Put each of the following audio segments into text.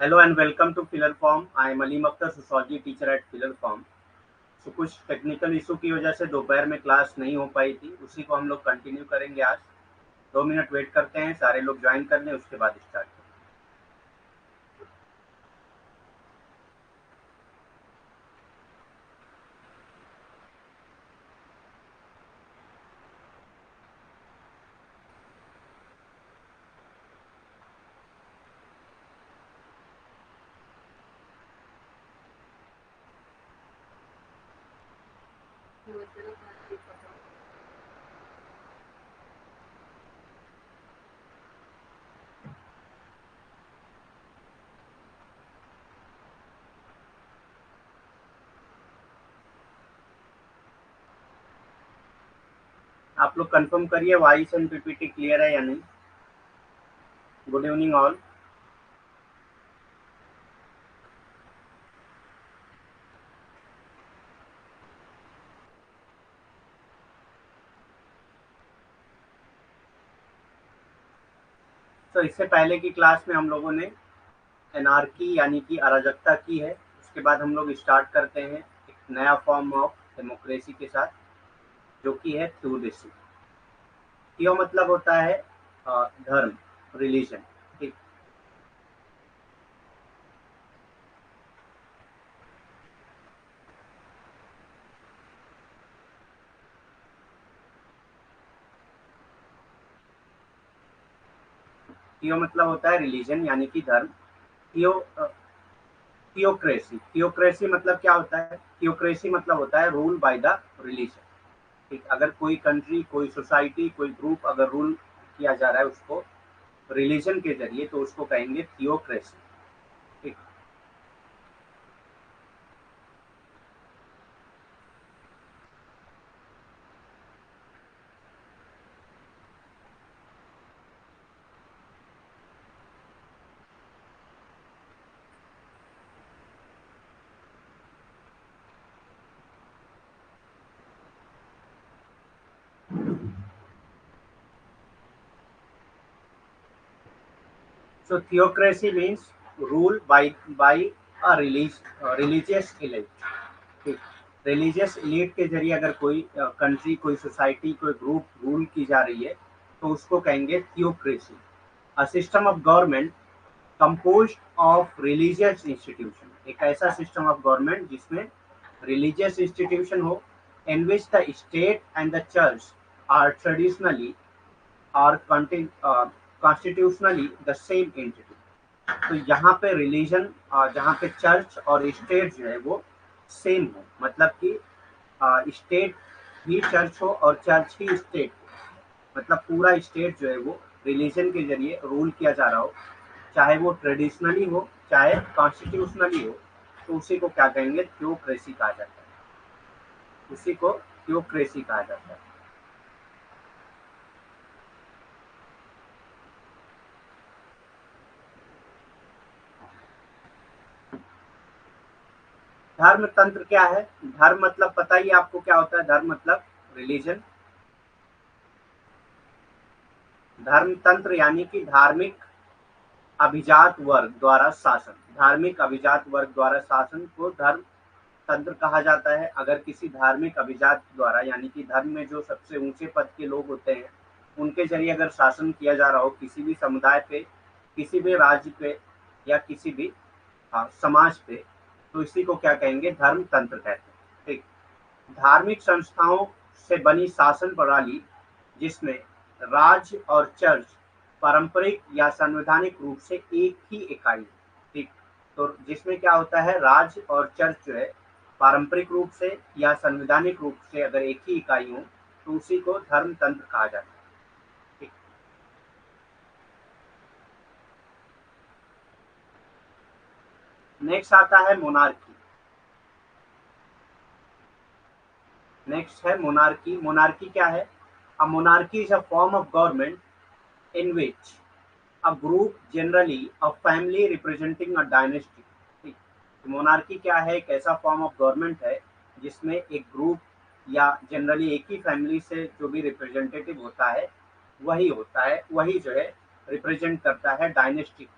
Hello and welcome to Filler Form. I am Alim Akhtar, sociology teacher at Filler Form. तो कुछ technical issue की वजह से दोपहर में क्लास नहीं हो पाई थी, उसी को हम लोग कंटिन्यू करेंगे आज। 2 मिनट वेट करते हैं, सारे लोग ज्वाइन कर लें, उसके बाद स्टार्ट करें। आप लोग कंफर्म करिए वॉइस एंड पीपीटी क्लियर है या नहीं। Good evening all. तो इससे पहले की क्लास में हम लोगों ने एनार्की यानी कि अराजकता की है। उसके बाद हम लोग स्टार्ट करते हैं एक नया फॉर्म ऑफ डेमोक्रेसी के साथ, जो कि है थ्योरेसी। थियो मतलब होता है धर्म, रिलीजन। ठीक। थियो मतलब होता है रिलीजन यानी कि धर्म। थियो थियोक्रेसी, थियोक्रेसी मतलब क्या होता है? थियोक्रेसी मतलब होता है रूल बाय द रिलीजन। ठीक। अगर कोई कंट्री, कोई सोसाइटी, कोई ग्रुप अगर रूल किया जा रहा है उसको रिलीजन के जरिए, तो उसको कहेंगे थियोक्रेसी। ठीक। So theocracy means rule by a religious elite। ठीक। रिलीजियस elite के जरिए अगर कोई कंट्री, कोई सोसाइटी, कोई ग्रुप रूल की जा रही है, तो उसको कहेंगे theocracy. A system of government composed of religious institution, एक ऐसा सिस्टम ऑफ गवर्नमेंट जिसमें रिलीजियस इंस्टीट्यूशन हो, in which the state and the church are traditionally or constitutionally the same entity। तो यहाँ पे रिलीजन, जहाँ पे चर्च और स्टेट जो है वो सेम हो, मतलब कि स्टेट ही चर्च हो और चर्च ही स्टेट हो। मतलब पूरा स्टेट जो है वो रिलीजन के जरिए रूल किया जा रहा हो, चाहे वो ट्रेडिशनली हो चाहे कॉन्स्टिट्यूशनली हो, तो उसी को क्या कहेंगे? थियोक्रेसी कहा जाता है। उसी को थियोक्रेसी कहा जाता है। धर्म तंत्र क्या है? धर्म मतलब पता ही आपको क्या होता है? धर्म मतलब रिलीजन। धर्म तंत्र यानी कि धार्मिक अभिजात वर्ग द्वारा शासन। धार्मिक अभिजात वर्ग द्वारा शासन को धर्म तंत्र कहा जाता है। अगर किसी धार्मिक अभिजात द्वारा, यानी कि धर्म में जो सबसे ऊंचे पद के लोग होते हैं, उनके जरिए अगर शासन किया जा रहा हो किसी भी समुदाय पे, किसी भी राज्य पे, या किसी भी समाज पे, तो इसी को क्या कहेंगे? धर्म तंत्र कहते हैं। ठीक। धार्मिक संस्थाओं से बनी शासन प्रणाली जिसमें राज्य और चर्च पारंपरिक या संवैधानिक रूप से एक ही इकाई है। ठीक। तो जिसमें क्या होता है, राज्य और चर्च जो है पारंपरिक रूप से या संवैधानिक रूप से अगर एक ही इकाई हो, तो उसी को धर्म तंत्र कहा जाता है। ठीक। नेक्स्ट आता है मोनार्की। नेक्स्ट है मोनार्की। मोनार्की क्या है? अ monarchy is a form of government in which a group, generally a family representing a dynasty। ठीक। तो मोनार्की क्या है? एक ऐसा फॉर्म ऑफ गवर्नमेंट है जिसमें एक ग्रुप या जनरली एक ही फैमिली से जो भी रिप्रेजेंटेटिव होता है, वही होता है, वही जो है रिप्रेजेंट करता है डायनेस्टी।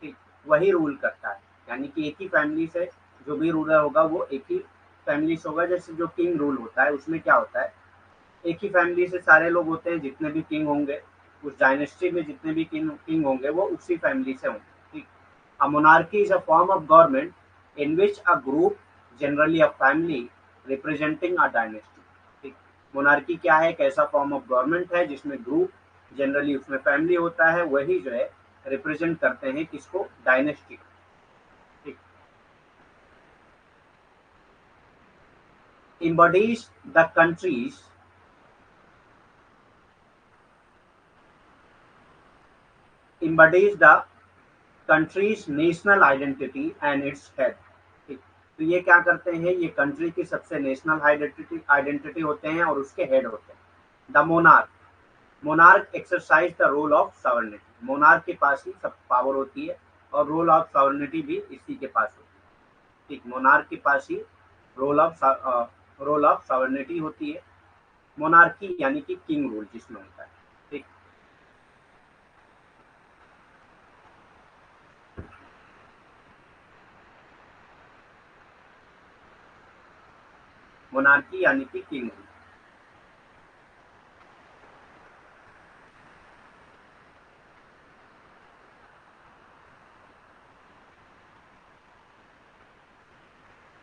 ठीक। वही रूल करता है, यानी कि एक ही फैमिली से जो भी रूलर होगा वो एक ही फैमिली से होगा। जैसे जो किंग रूल होता है उसमें क्या होता है, एक ही फैमिली से सारे लोग होते हैं, जितने भी किंग होंगे उस डायनेस्टी में, जितने भी किंग होंगे वो उसी फैमिली से होंगे, ठीक। अ monarchy is a form of government in which a group, generally a family, representing a dynasty, ठीक। मोनार्की क्या है, एक ऐसा फॉर्म ऑफ गवर्नमेंट है जिसमें ग्रुप, जनरली उसमें फैमिली होता है, वही जो है रिप्रेजेंट करते हैं किसको, डायनेस्टी, ठीक। embodies the country's embodies the country's national identity and its head, ठीक। तो ये क्या करते हैं, ये कंट्री की सबसे नेशनल आइडेंटिटी आइडेंटिटी होते हैं और उसके हेड होते हैं। The monarch, monarch exercise the role of sovereignty, monarch के पास ही सब पावर होती है और रोल ऑफ सॉवरेनिटी भी इसी के पास होती है, ठीक। मोनार्क के पास ही रोल ऑफ सॉवरेनिटी होती है। मोनार्की यानी कि किंग रूल जिसमें होता है, ठीक। मोनार्की यानी कि किंग रूल।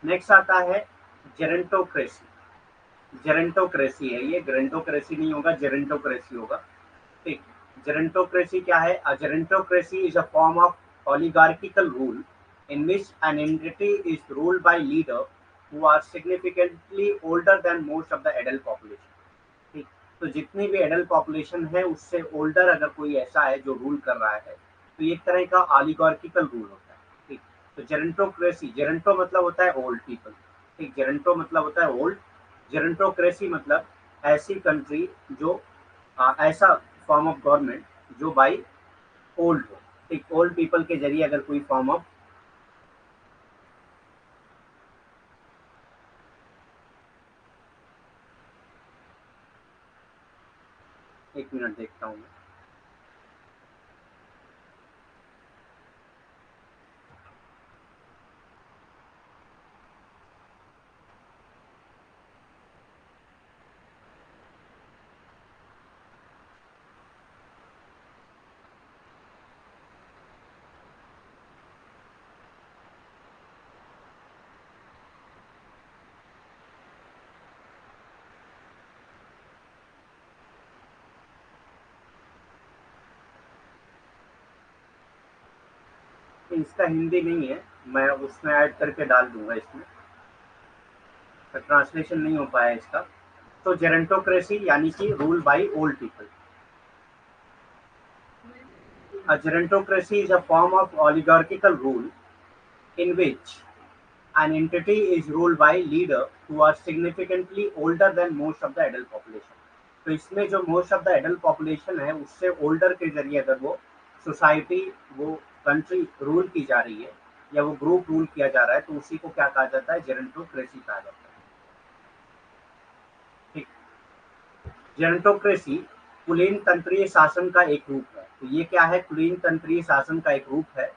नेक्स्ट आता है जेरेंटोक्रेसी, जेरेंटोक्रेसी है ये, ग्रेंटोक्रेसी नहीं होगा, जेरेंटोक्रेसी होगा, ठीक। जेरेंटोक्रेसी क्या है, a gerontocracy is a form of oligarchical rule in which an entity is ruled by leader who are significantly older than most of the adult population, ठीक। तो जितनी भी एडल्ट पॉपुलेशन है उससे ओल्डर अगर कोई ऐसा है जो रूल कर रहा है तो ये एक तरह का ऑलिगार्किकल रूल होता है, ठीक। तो जेरेंटोक्रेसी, जेरेंटो मतलब होता है ओल्ड पीपल, ठीक। जेरेंटो मतलब होता है ओल्ड, जेरेंटोक्रेसी मतलब ऐसी कंट्री जो ऐसा फॉर्म ऑफ गवर्नमेंट जो बाई ओल्ड हो, ठीक। ओल्ड पीपल के जरिए अगर कोई फॉर्म ऑफ, एक मिनट देखता हूँ मैं। इसका हिंदी नहीं है, मैं उसमें ऐड करके डाल दूंगा इसमें, ट्रांसलेशन नहीं हो पाया इसका। तो जेरेंटोक्रेसी यानी कि rule by old people. A gerontocracy is a form of oligarchical rule in which an entity is ruled by leader who are significantly older than most of the adult population। तो इसमें जो most of the adult population है उससे older के जरिए अगर वो society, वो कंट्री रूल की जा रही है या वो ग्रुप रूल किया जा रहा है तो उसी को क्या कहा जाता है, जेरेंटोक्रेसी कहा जाता है, ठीक। जेरोंटोक्रेसी कुलीन तंत्रीय शासन का एक रूप है। तो ये क्या है, कुलीन तंत्रीय शासन का एक रूप है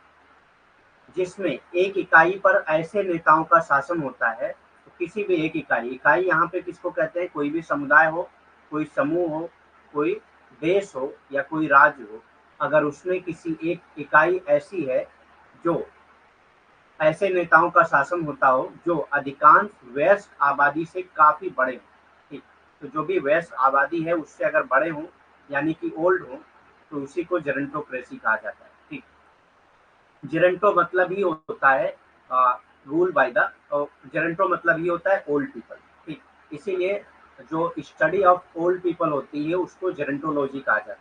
जिसमें एक इकाई पर ऐसे नेताओं का शासन होता है, तो किसी भी एक इकाई, इकाई यहाँ पे किसको कहते हैं, कोई भी समुदाय हो, कोई समूह हो, कोई देश हो या कोई राज्य हो, अगर उसमें किसी एक इकाई ऐसी है जो ऐसे नेताओं का शासन होता हो जो अधिकांश वयस्क आबादी से काफी बड़े हों, ठीक। तो जो भी वयस्क आबादी है उससे अगर बड़े हों यानी कि ओल्ड हो तो उसी को जेरेंटोक्रेसी कहा जाता है, ठीक। जेरेंटो मतलब ही होता है रूल बाय द, जेरेंटो मतलब ही होता है ओल्ड पीपल, ठीक। इसीलिए जो स्टडी ऑफ ओल्ड पीपल होती है उसको जेरेंटोलॉजी कहा जाता है,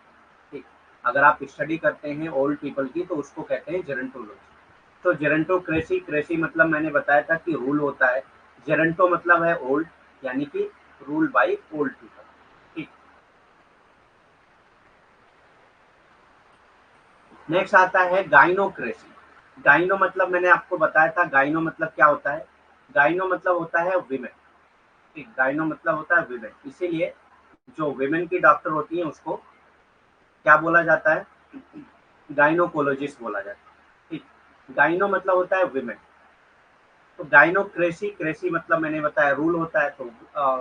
ठीक। अगर आप स्टडी करते हैं ओल्ड पीपल की तो उसको कहते हैं जेरेंटोलॉजी। तो जेरेंटोक्रेसी, क्रेसी मतलब मैंने बताया था कि रूल होता है, जेरेंटो मतलब है ओल्ड यानी कि रूल बाय ओल्ड पीपल, ठीक। नेक्स्ट आता है गाइनोक्रेसी। गाइनो मतलब मैंने आपको बताया था, गाइनो मतलब क्या होता है, गाइनो मतलब होता है विमेन, ठीक। गाइनो मतलब होता है विमेन, इसीलिए जो विमेन की डॉक्टर होती है उसको क्या बोला जाता है, गाइनोकोलॉजिस्ट बोला जाता है, ठीक। गाइनो मतलब होता है विमेन। तो गाइनोक्रेसी, क्रेसी मतलब मैंने बताया रूल होता है, तो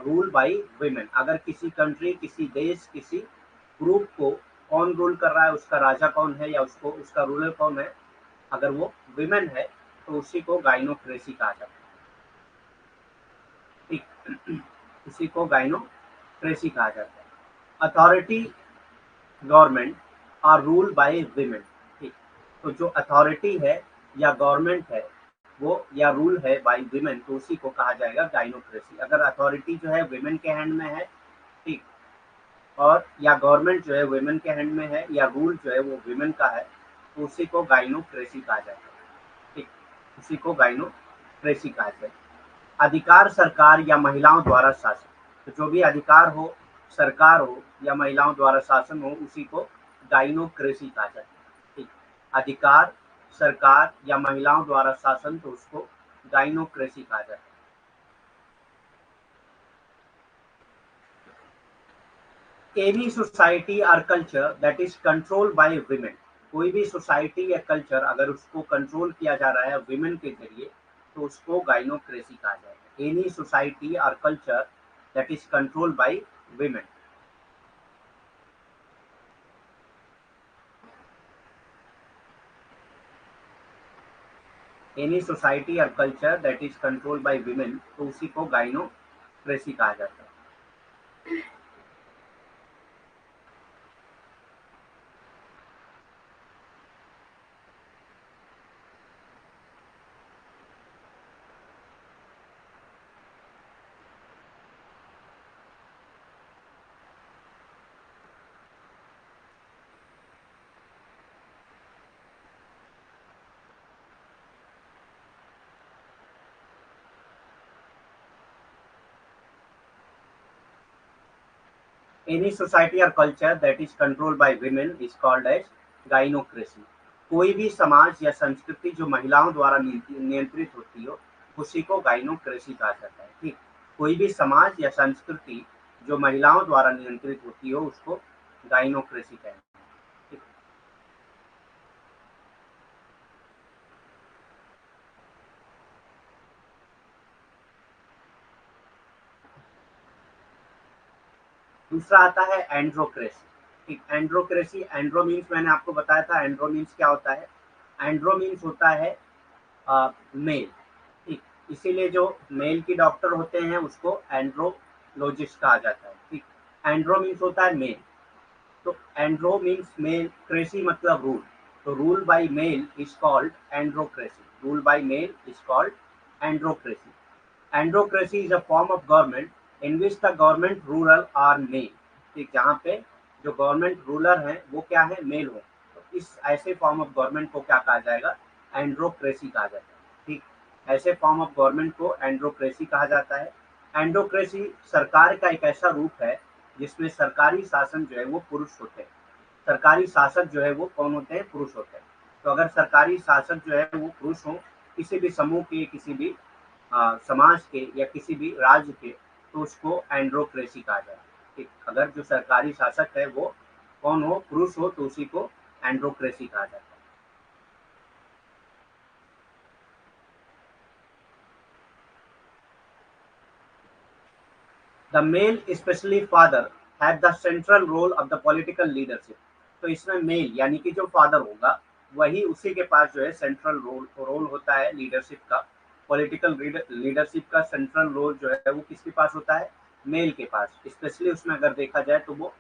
रूल बाय विमेन। अगर किसी कंट्री, किसी देश, किसी ग्रुप को कौन रूल कर रहा है, उसका राजा कौन है या उसको उसका रूलर कौन है, अगर वो विमेन है तो उसी को गाइनोक्रेसी कहा जाता है। ठीक उसी को गाइनोक्रेसी कहा जाता है। Authority, government are rule by women. ठीक, तो जो अथॉरिटी है या गवर्नमेंट है वो या रूल है बाय विमेन, तो उसी को कहा जाएगा गाइनोक्रेसी। अगर अथॉरिटी जो है विमेन के हैंड में है, ठीक, और या गवर्नमेंट जो है विमेन के हैंड में है या रूल जो है वो विमेन का है, तो उसी को गाइनोक्रेसी कहा जाता है। ठीक, उसी को गाइनोक्रेसी कहा जाता है। अधिकार, सरकार या महिलाओं द्वारा शासन, तो जो भी अधिकार हो, सरकार हो या महिलाओं द्वारा शासन हो, उसी को गाइनोक्रेसी कहा जाता है। ठीक, अधिकार, सरकार या महिलाओं द्वारा शासन, तो उसको गाइनोक्रेसी कहा जाता है। Any society or culture that is control by women, कोई भी सोसाइटी या कल्चर अगर उसको कंट्रोल किया जा रहा है विमेन के जरिए, तो उसको गाइनोक्रेसी कहा जाएगा। Any society or culture that is control by women. Any society or culture that is controlled by women, तो उसी को गाइनोक्रेसी कहा जाता है। Any society or culture that is controlled by women is called as gynocracy. कोई भी समाज या संस्कृति जो महिलाओं द्वारा नियंत्रित होती हो, उसी को गाइनोक्रेसी कहा जाता है। ठीक, कोई भी समाज या संस्कृति जो महिलाओं द्वारा नियंत्रित होती हो, उसको गाइनोक्रेसी कहते हैं। ठीक, दूसरा आता है एंड्रोक्रेसी। ठीक, एंड्रोक्रेसी, एंड्रो मीन्स मैंने आपको बताया था, एंड्रो मीन्स क्या होता है। एंड्रो मीन्स होता है मेल। ठीक, इसीलिए जो मेल की डॉक्टर होते हैं उसको एंड्रोलॉजिस्ट कहा जाता है। ठीक, एंड्रो मीन्स होता है मेल, तो एंड्रो मीन्स मेल, क्रेसी मतलब रूल, तो rule by male is called androcracy. Rule by male is called androcracy. Androcracy is a form of government in which the government rural are male. ठीक, जहाँ पे जो government ruler हैं वो क्या है, मेल हो, तो इस ऐसे फॉर्म ऑफ गवर्नमेंट को क्या कहा जाएगा, एंड्रोक्रेसी कहा जाता है। ठीक, ऐसे फॉर्म ऑफ गवर्नमेंट को एंड्रोक्रेसी कहा जाता है। एंड्रोक्रेसी सरकार का एक ऐसा रूप है जिसमें सरकारी शासन जो है वो पुरुष होते हैं। सरकारी शासक जो है वो कौन होते हैं, पुरुष होते हैं। तो अगर सरकारी शासक जो है वो पुरुष हो, किसी भी समूह के, किसी भी समाज के या किसी भी राज्य के, तो उसको एंड्रोक्रेसी कहा जाए। ठीक, अगर जो सरकारी शासक है वो कौन हो, पुरुष हो, तो उसी को एंड्रोक्रेसी कहा जाता है। The male specially father have the central role of the political leadership. तो इसमें मेल यानी कि जो फादर होगा, वही उसी के पास जो है सेंट्रल रोल रोल होता है लीडरशिप का। पॉलिटिकल लीडरशिप का सेंट्रल रोल जो है वो किसके पास होता है, मेल के पास। स्पेशली उसमें अगर देखा जाए तो वो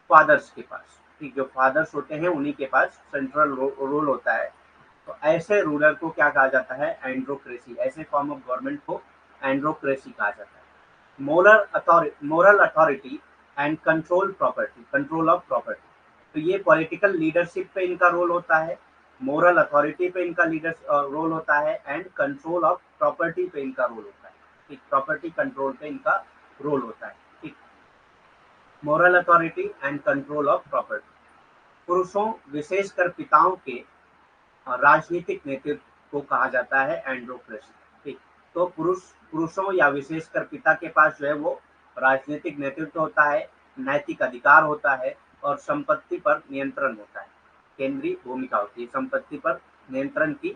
फादर्स के पास। ठीक, जो फादर्स होते हैं उन्हीं के पास सेंट्रल रोल होता है। तो ऐसे रूलर को क्या कहा जाता है, एंड्रोक्रेसी। ऐसे फॉर्म ऑफ गवर्नमेंट को एंड्रोक्रेसी कहा जाता है। Moral authority and control property, control of property. तो ये पॉलिटिकल लीडरशिप पे इनका रोल होता है, मोरल अथॉरिटी पे इनका लीडर रोल होता है, एंड कंट्रोल ऑफ प्रॉपर्टी पे इनका रोल होता है। ठीक, प्रॉपर्टी कंट्रोल पे इनका रोल होता है। ठीक, moral authority and control of property. पुरुषों, विशेषकर पिताओं के राजनीतिक नेतृत्व को कहा जाता है एंड्रोक्रेसी। ठीक, तो पुरुषों या विशेषकर पिता के पास जो है वो राजनीतिक नेतृत्व होता है, नैतिक अधिकार होता है और संपत्ति पर नियंत्रण होता है। केंद्रीय भूमिका होती है, संपत्ति पर नियंत्रण की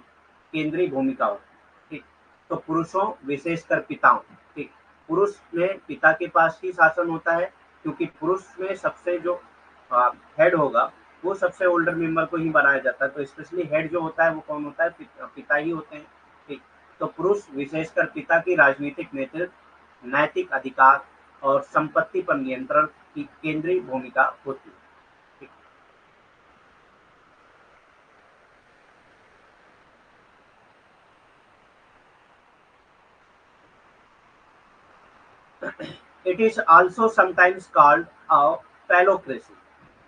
केंद्रीय भूमिका होती है। ठीक, तो पुरुषों विशेषकर पिताओं, ठीक, पुरुष में पिता के पास ही शासन होता है, क्योंकि पुरुष में सबसे जो हेड होगा वो सबसे ओल्डर मेंबर को ही बनाया जाता है। तो स्पेशली हेड जो होता है वो कौन होता है? पिता ही होते हैं। ठीक, तो पुरुष विशेषकर पिता की राजनीतिक नेतृत्व, नैतिक अधिकार और संपत्ति पर नियंत्रण की केंद्रीय भूमिका होती है। ठीक, it is also sometimes called a phallocracy.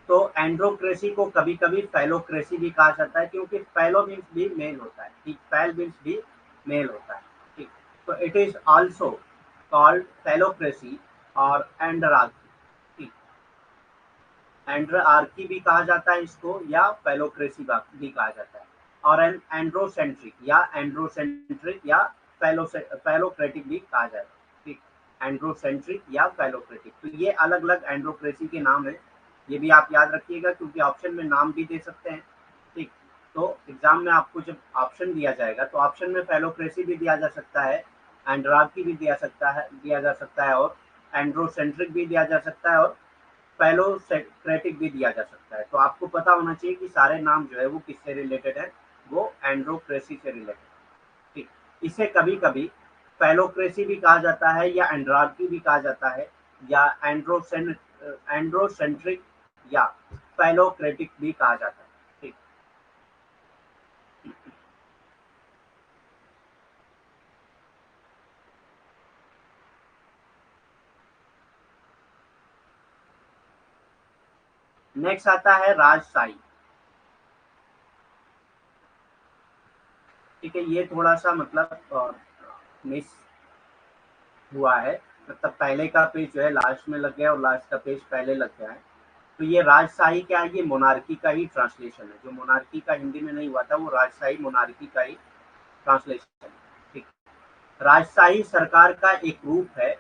तो एंड्रोक्रेसी को कभी कभी फेलोक्रेसी भी कहा जाता है, क्योंकि फेलो मीन्स भी मेल होता है। ठीक, फेल मीन्स भी मेल होता है। ठीक, तो इट इज आल्सो कॉल्ड फेलोक्रेसी और एंडरार्की। ठीक, एंड्रार्की भी कहा जाता है इसको, या फेलोक्रेसी भी कहा जाता है। और एंड्रोसेंट्रिक या फेलोक्रेटिक भी कहा जाता है। ठीक, एंड्रोसेंट्रिक या फेलोक्रेटिक, तो ये अलग अलग एंड्रोक्रेसी के नाम है। ये भी आप याद रखिएगा, क्योंकि ऑप्शन में नाम भी दे सकते हैं। ठीक, तो एग्जाम में आपको जब ऑप्शन दिया जाएगा तो ऑप्शन में फेलोक्रेसी भी दिया जा सकता है, एंड्रार्की भी दिया जा सकता है, और एंड्रोसेंट्रिक भी दिया जा सकता है, और फेलोक्रेटिक भी दिया जा सकता है। तो आपको पता होना चाहिए कि सारे नाम जो है वो किससे रिलेटेड है, वो एंड्रोक्रेसी से रिलेटेड। ठीक, इसे कभी कभी फेलोक्रेसी भी कहा जाता है, या एंड्रार्की भी कहा जाता है, या एंड्रोसेंट्रिक या फेलोक्रेटिक भी कहा जाता है। ठीक, नेक्स्ट आता है राजशाही। ठीक है, ये थोड़ा सा मतलब मिस हुआ है, मतलब पहले का पेज जो है लास्ट में लग गया और लास्ट का पेज पहले लग गया है। तो ये राजशाही क्या है? ये मोनार्की का ही ट्रांसलेशन है। जो मोनार्की का हिंदी में नहीं हुआ था वो राजशाही मोनार्की का ही ट्रांसलेशन है। ठीक, राजशाही सरकार का एक रूप है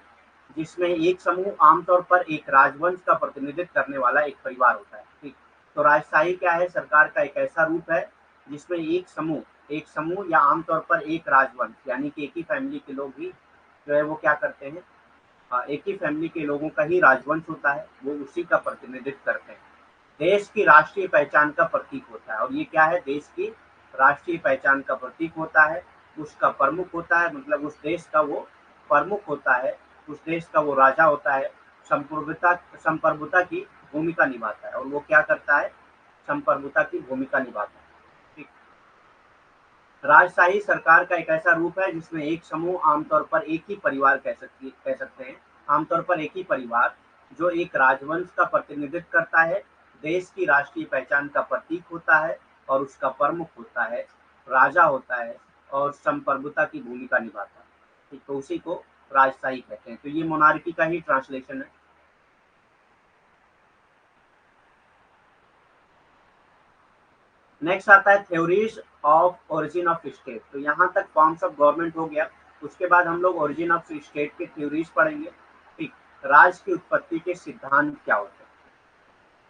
जिसमें एक समूह आमतौर पर एक राजवंश का प्रतिनिधित्व करने वाला एक परिवार होता है। ठीक, तो राजशाही क्या है? सरकार का एक ऐसा रूप है जिसमें एक समूह या आमतौर पर एक राजवंश, यानी कि एक ही फैमिली के लोग ही जो है वो क्या करते हैं, एक ही फैमिली के लोगों का ही राजवंश होता है, वो उसी का प्रतिनिधित्व करते हैं। देश की राष्ट्रीय पहचान का प्रतीक होता है। और ये क्या है? देश की राष्ट्रीय पहचान का प्रतीक होता है, उसका प्रमुख होता है, मतलब उस देश का वो प्रमुख होता है, उस देश का वो राजा होता है, संप्रभुता की भूमिका निभाता है। और वो क्या करता है? संप्रभुता की भूमिका निभाता है। ठीक, राजशाही सरकार का एक ऐसा रूप है जिसमें एक समूह, आमतौर पर एक ही परिवार कह सकते हैं, आमतौर पर एक ही परिवार जो एक राजवंश का प्रतिनिधित्व करता है, देश की राष्ट्रीय पहचान का प्रतीक होता है, और उसका प्रमुख होता है, राजा होता है, और संप्रभुता की भूमिका निभाता है। ठीक, तो उसी को राजशाही कहते हैं। तो ये मोनार्की का ही ट्रांसलेशन है। नेक्स्ट आता है theories of origin of state. तो यहाँ तक फॉर्म्स ऑफ गवर्नमेंट हो गया। उसके बाद हम लोग ओरिजिन ऑफ स्टेट के थ्योरीज पढ़ेंगे। ठीक, राज की उत्पत्ति के सिद्धांत क्या होते हैं?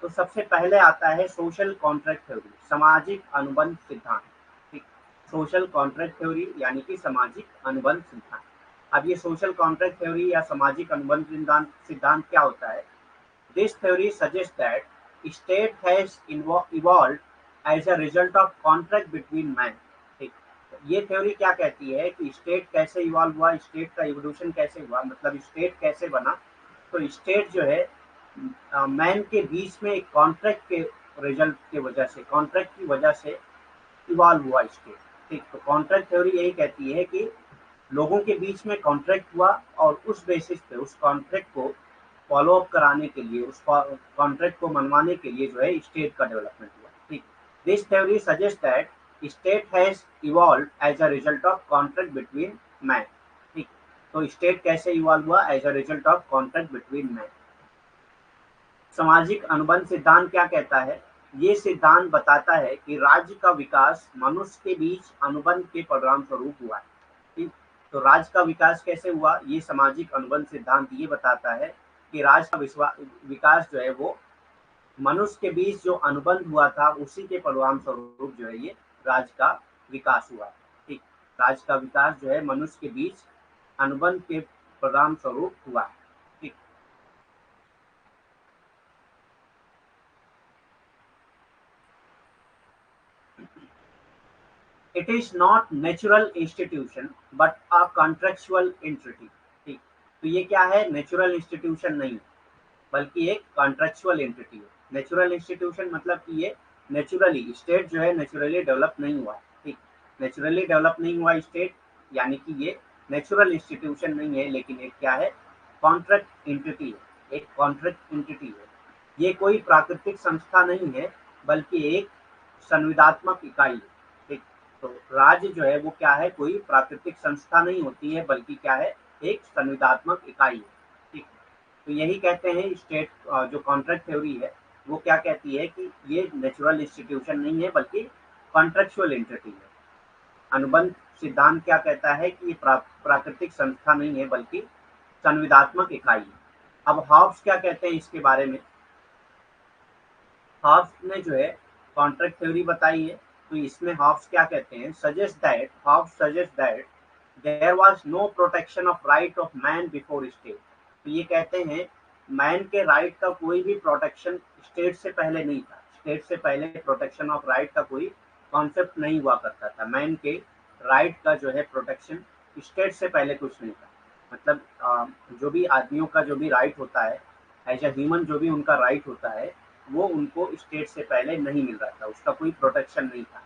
तो सबसे पहले आता है सोशल कॉन्ट्रैक्ट थ्योरी, सामाजिक अनुबंध सिद्धांत। ठीक, सोशल कॉन्ट्रैक्ट थ्योरी यानी कि सामाजिक अनुबंध सिद्धांत। अब ये सोशल कॉन्ट्रैक्ट थ्योरी या सामाजिक अनुबंध सिद्धांत क्या होता है? This theory suggests that state has evolved as a result of contract between men। ठीक, ये थ्योरी क्या कहती है कि स्टेट कैसे इवॉल्व हुआ, स्टेट का इवोल्यूशन कैसे हुआ, मतलब स्टेट कैसे बना। तो स्टेट जो है मैन के बीच में एक कॉन्ट्रैक्ट के रिजल्ट के वजह से, कॉन्ट्रैक्ट की वजह से इवॉल्व हुआ स्टेट। ठीक, तो कॉन्ट्रैक्ट थ्योरी यही कहती है कि लोगों के बीच में कॉन्ट्रैक्ट हुआ, और उस बेसिस पे उस कॉन्ट्रैक्ट को फॉलो अप कराने के लिए, उस कॉन्ट्रैक्ट को मनवाने के लिए जो है स्टेट का डेवलपमेंट हुआ। ठीक, this theory suggest that state has evolve as a result of contract between man. ठीक, तो स्टेट कैसे इवॉल्व हुआ? As a result of contract between man. सामाजिक अनुबंध सिद्धांत क्या कहता है? ये सिद्धांत बताता है कि राज्य का विकास मनुष्य के बीच अनुबंध के परिणाम स्वरूप हुआ है। ठीक, तो राज्य का विकास कैसे हुआ? ये सामाजिक अनुबंध सिद्धांत ये बताता है कि राज्य का विकास जो है वो मनुष्य के बीच जो अनुबंध हुआ था उसी के परिणाम स्वरूप जो है ये राज्य का विकास हुआ है। राज्य का विकास जो है मनुष्य के बीच अनुबंध के परिणाम स्वरूप हुआ। ठीक। It is not natural institution but a contractual entity. ठीक। तो ये क्या है, नेचुरल इंस्टीट्यूशन नहीं बल्कि एक कॉन्ट्रेक्चुअल एंटिटी है। नेचुरल इंस्टीट्यूशन मतलब कि ये नेचुरली स्टेट जो है नेचुरली डेवलप नहीं हुआ। ठीक। नेचुरली डेवलप नहीं हुआ स्टेट यानी कि ये नेचुरल इंस्टीट्यूशन नहीं है, लेकिन एक क्या है, कॉन्ट्रैक्ट एंटिटी है, एक कॉन्ट्रैक्ट एंटिटी है। ये कोई प्राकृतिक संस्था नहीं है बल्कि एक संविदात्मक इकाई है। ठीक। तो राज्य जो है वो क्या है, कोई प्राकृतिक संस्था नहीं होती है बल्कि क्या है, एक संविदात्मक इकाई है। ठीक। तो यही कहते हैं स्टेट, जो कॉन्ट्रैक्ट थ्योरी है वो क्या कहती है कि ये नेचुरल इंस्टीट्यूशन नहीं है बल्कि कॉन्ट्रेक्चुअल एंटिटी है। अनुबंध सिद्धांत क्या कहता है कि ये प्राकृतिक संस्था नहीं है बल्कि संविदात्मक इकाई है। अब हॉब्स क्या कहते हैं इसके बारे में। हॉब्स ने जो है कॉन्ट्रैक्ट थ्योरी बताई है, तो इसमें हॉब्स क्या कहते हैं, Hobbes suggest that there was no protection of right of man before state. तो ये कहते हैं मैन के राइट का कोई भी प्रोटेक्शन स्टेट से पहले नहीं था। स्टेट से पहले प्रोटेक्शन ऑफ राइट का कोई कॉन्सेप्ट नहीं हुआ करता था। मैन के राइट का जो है प्रोटेक्शन स्टेट से पहले कुछ नहीं था। मतलब जो भी आदमियों का जो भी राइट होता है, एज ए ह्यूमन जो भी उनका राइट होता है वो उनको स्टेट से पहले नहीं मिल रहा था, उसका कोई प्रोटेक्शन नहीं था।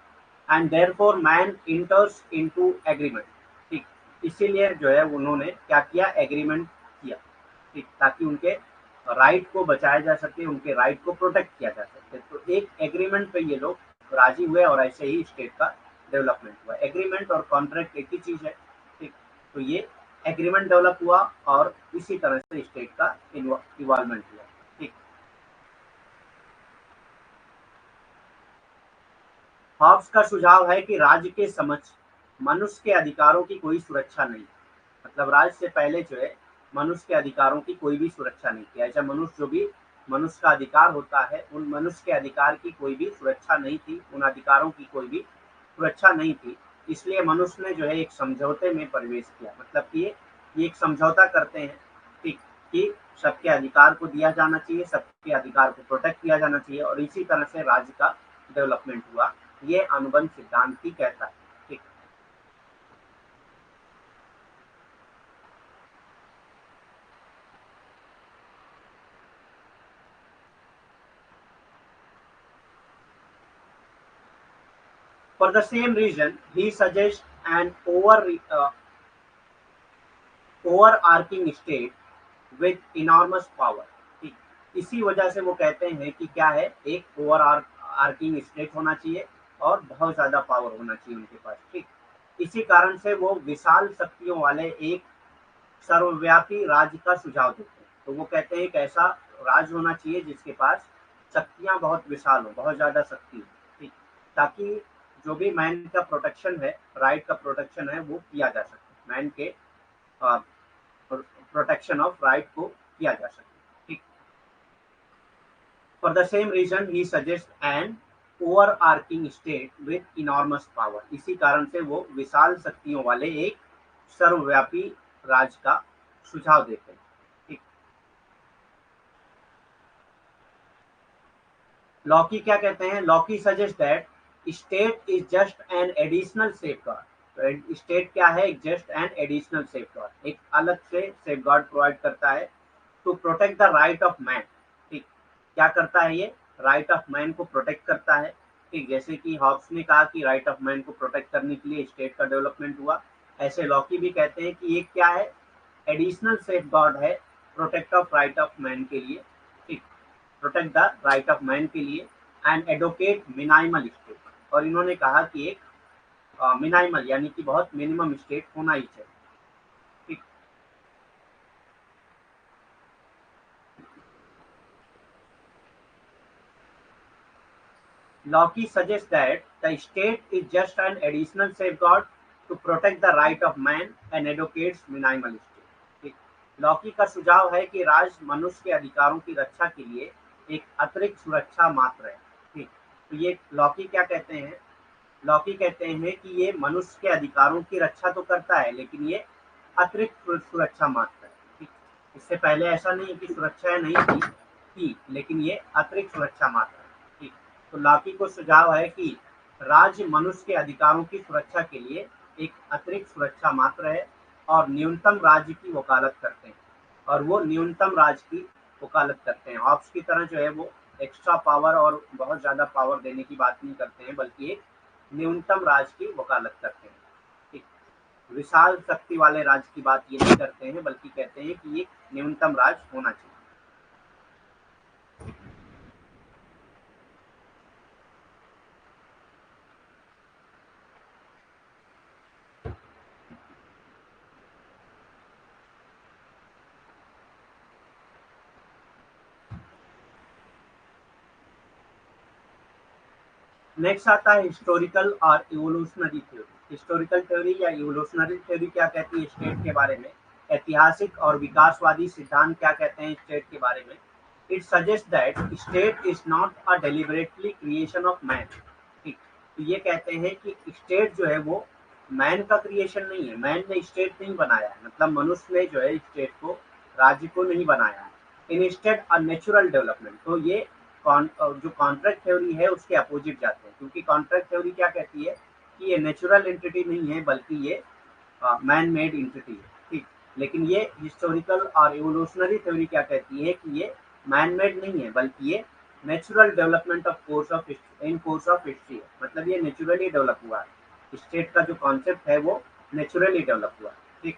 And therefore man इंटर्स into agreement. ठीक। इसीलिए जो है उन्होंने क्या किया, एग्रीमेंट किया। ठीक। ताकि उनके राइट को बचाया जा सके, उनके राइट को प्रोटेक्ट किया जा सके। तो एक एग्रीमेंट पे ये लोग राजी हुए और ऐसे ही स्टेट का डेवलपमेंट हुआ। एग्रीमेंट और कॉन्ट्रैक्ट एक ही चीज है। ठीक। तो ये एग्रीमेंट डेवलप हुआ और इसी तरह से स्टेट का इन्वॉल्वमेंट हुआ। ठीक। हॉब्स का सुझाव है कि राज्य के समक्ष मनुष्य के अधिकारों की कोई सुरक्षा नहीं। मतलब राज्य से पहले जो है मनुष्य के अधिकारों की कोई भी सुरक्षा नहीं थी। ऐसा मनुष्य जो भी मनुष्य का अधिकार होता है उन मनुष्य के अधिकार की कोई भी सुरक्षा नहीं थी, उन अधिकारों की कोई भी सुरक्षा नहीं थी। इसलिए मनुष्य ने जो है एक समझौते में प्रवेश किया। मतलब कि ये एक समझौता करते हैं। ठीक। कि सबके अधिकार को दिया जाना चाहिए, सबके अधिकार को प्रोटेक्ट किया जाना चाहिए और इसी तरह से राज्य का डेवलपमेंट हुआ। ये अनुबंध सिद्धांत ही कहता है। ठीक। For the same reason, he suggests an overarching state with enormous power। ठीक। इसी वजह से वो कहते हैं कि क्या है, एक ओवर आर्किंग स्टेट होना चाहिए और बहुत ज्यादा पावर होना चाहिए उनके पास। ठीक। इसी कारण से वो विशाल शक्तियों वाले एक सर्वव्यापी राज्य का सुझाव देते हैं। तो वो कहते हैं एक ऐसा राज्य होना चाहिए जिसके पास शक्तियां बहुत विशाल हो, बहुत ज्यादा शक्ति हो। ठीक। ताकि जो भी मैन का प्रोटेक्शन है, राइट का प्रोटेक्शन है, वो किया जा सके। मैन के प्रोटेक्शन ऑफ राइट को किया जा सके। ठीक। फॉर द सेम रीजन ही suggest an overarching state with enormous power. इसी कारण से वो विशाल शक्तियों वाले एक सर्वव्यापी राज्य का सुझाव देते हैं। ठीक। लॉकी क्या कहते हैं, Locke suggest that state is just an additional safeguard. तो स्टेट क्या है, जस्ट एन एडिशनल सेफगार्ड, एक अलग से सेफगार्ड प्रोवाइड करता है to protect the right of man. ठीक। क्या करता है ये, राइट ऑफ मैन को प्रोटेक्ट करता है। ठीक। जैसे कि हॉब्स ने कहा कि राइट ऑफ मैन को प्रोटेक्ट करने के लिए स्टेट का डेवलपमेंट हुआ, ऐसे लॉकी भी कहते हैं कि ये क्या है, एडिशनल सेफगार्ड है protect of right of man के लिए। ठीक। Protect the right of man के लिए एंड एडवोकेट मिनिमल स्टेट। और इन्होंने कहा कि एक मिनिमल यानी कि बहुत मिनिमम स्टेट होना ही चाहिए। ठीक। Locke suggests that the state is just an additional safeguard to protect the right of man and advocates minimal state। ठीक। लॉकी का सुझाव है कि राज्य मनुष्य के अधिकारों की रक्षा के लिए एक अतिरिक्त सुरक्षा मात्र है। ठीक। तो ये लॉकी क्या कहते हैं, लॉकी कहते हैं कि ये मनुष्य के अधिकारों की रक्षा तो करता है, लेकिन ये अतिरिक्त सुरक्षा मात्र है। ठीक, इससे पहले ऐसा नहीं है कि सुरक्षा नहीं थी, लेकिन ये अतिरिक्त सुरक्षा मात्र है। ठीक, तो लॉकी को सुझाव है कि राज्य मनुष्य के अधिकारों की सुरक्षा के लिए एक अतिरिक्त सुरक्षा मात्र है और न्यूनतम राज्य की वकालत करते हैं, और वो न्यूनतम राज्य की वकालत करते हैं। हॉब्स की तरह जो है वो एक्स्ट्रा पावर और बहुत ज्यादा पावर देने की बात नहीं करते हैं, बल्कि एक न्यूनतम राज्य की वकालत करते हैं। ठीक, विशाल शक्ति वाले राज्य की बात ये नहीं करते हैं, बल्कि कहते हैं कि ये न्यूनतम राज्य होना चाहिए। नेक्स्ट आता है हिस्टोरिकल और इवोल्यूशनरी थ्योरी। हिस्टोरिकल थ्योरी या इवोल्यूशनरी थ्योरी क्या कहती है स्टेट के बारे में? ऐतिहासिक और विकासवादी सिद्धांत क्या कहते हैं स्टेट के बारे में? It suggest that state is not a deliberately creation of man. ठीक, तो ये कहते हैं कि स्टेट जो है वो मैन का क्रिएशन नहीं है, मैन ने स्टेट नहीं बनाया है, मतलब मनुष्य ने जो है स्टेट को, राज्य को नहीं बनाया है। Instead a natural development. तो ये जो कॉन्ट्रैक्ट थ्योरी है उसके अपोजिट जाते हैं, क्योंकि कॉन्ट्रैक्ट थ्योरी क्या कहती है कि ये नेचुरल एंटिटी नहीं है, बल्कि ये मैन मेड एंटिटी है। ठीक, लेकिन ये हिस्टोरिकल और इवोल्यूशनरी थ्योरी क्या कहती है कि ये मैन मेड नहीं है, बल्कि ये natural development of course of in course of history है, मतलब ये नेचुरली डेवलप हुआ है। स्टेट का जो कॉन्सेप्ट है वो नेचुरली डेवलप हुआ है। ठीक,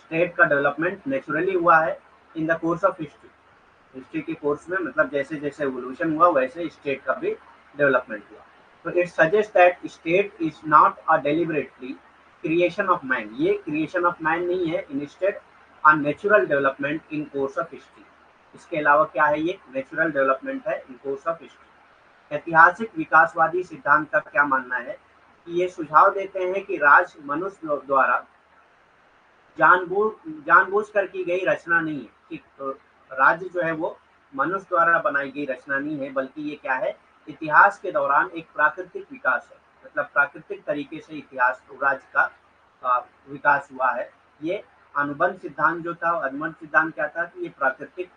स्टेट का डेवलपमेंट नेचुरली हुआ है in the course of history. History के कोर्स में, मतलब जैसे जैसे एवोल्यूशन हुआ वैसे स्टेट का भी डेवलपमेंट हुआ। तो it suggest that state is not a deliberately creation of man. ये क्रिएशन ऑफ मैन नहीं है, instead a natural development in course of history. इसके अलावा क्या है, ये नेचुरल डेवलपमेंट है इन कोर्स ऑफ हिस्ट्री। ऐतिहासिक विकासवादी सिद्धांत का क्या मानना है कि ये सुझाव देते हैं कि राज मनुष्य द्वारा जानबूझ कर की गई रचना नहीं है। ठीक, तो राज्य जो है वो मनुष्य द्वारा बनाई गई रचना नहीं है, बल्कि ये क्या है, इतिहास के दौरान एक प्राकृतिक विकास है। मतलब प्राकृतिक तरीके से इतिहास राज्य का विकास हुआ है। ये अनुबंध सिद्धांत जो था, अनुबंध सिद्धांत क्या था कि ये प्राकृतिक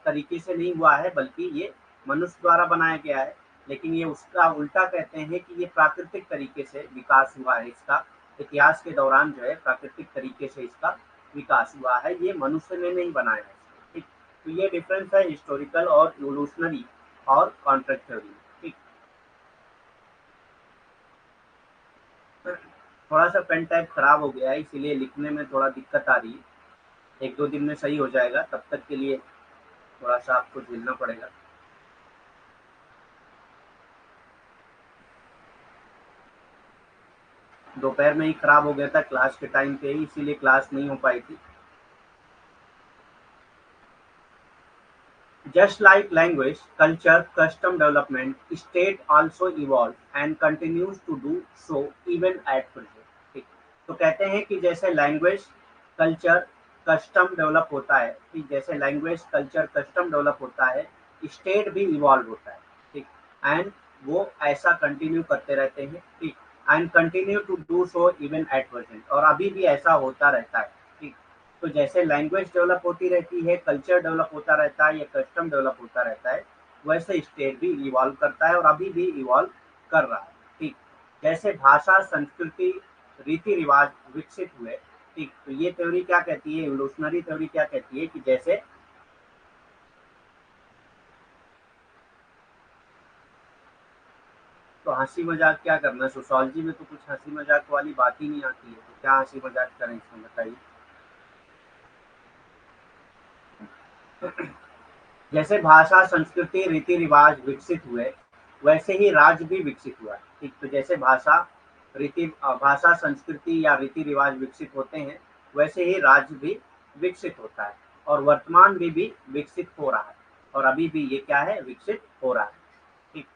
तरीके से नहीं हुआ है, बल्कि ये मनुष्य द्वारा बनाया गया है। लेकिन ये उसका उल्टा कहते हैं कि ये प्राकृतिक तरीके से विकास हुआ है इसका, इतिहास के दौरान जो है प्राकृतिक तरीके से इसका विकास हुआ है, ये मनुष्य ने नहीं बनाया है। ठीक, तो ये डिफरेंस है हिस्टोरिकल और इवोल्यूशनरी और कॉन्ट्रैक्ट थ्योरी। ठीक, थोड़ा सा पेन टाइप खराब हो गया है, इसीलिए लिखने में थोड़ा दिक्कत आ रही है। एक दो दिन में सही हो जाएगा, तब तक के लिए थोड़ा सा आपको झेलना पड़ेगा। दोपहर में ही खराब हो गया था क्लास के टाइम पे ही, इसीलिए क्लास नहीं हो पाई थी। Just like language, culture, custom development, state also evolve and continues to do so even at present। ठीक, तो कहते हैं कि जैसे लैंग्वेज, कल्चर, कस्टम डेवलप होता है, ठीक, जैसे लैंग्वेज, कल्चर, कस्टम डेवलप होता है, स्टेट भी इवॉल्व होता है। ठीक, एंड वो ऐसा कंटिन्यू करते रहते हैं। ठीक, and continue to do so even at present, और अभी भी ऐसा होता रहता है। ठीक, तो जैसे लैंग्वेज डेवलप होती रहती है, कल्चर डेवलप होता रहता है या कस्टम डेवलप होता रहता है, वैसे स्टेट भी इवॉल्व करता है और अभी भी इवॉल्व कर रहा है। ठीक, जैसे भाषा, संस्कृति, रीति रिवाज विकसित हुए। ठीक, तो ये थ्योरी क्या कहती है, इवोल्यूशनरी थ्योरी क्या कहती है कि जैसे, तो हंसी मजाक क्या करना, सोशोलॉजी में तो कुछ हंसी मजाक वाली बात ही नहीं आती है, तो क्या हंसी मजाक करें इसमें बताइए। जैसे भाषा, संस्कृति, रीति रिवाज विकसित हुए, वैसे ही राज्य भी विकसित हुआ। ठीक, तो जैसे भाषा, संस्कृति या रीति रिवाज विकसित होते हैं, वैसे ही राज्य भी विकसित होता है, और वर्तमान में भी विकसित हो रहा है, और अभी भी ये क्या है, विकसित हो रहा है। ठीक,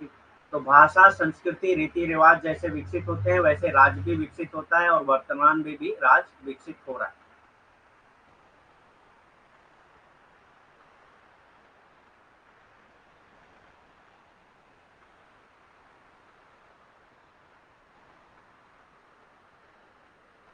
ठीक, तो भाषा, संस्कृति, रीति रिवाज जैसे विकसित होते हैं, वैसे राज्य भी विकसित होता है, और वर्तमान में भी राज्य विकसित हो रहा है।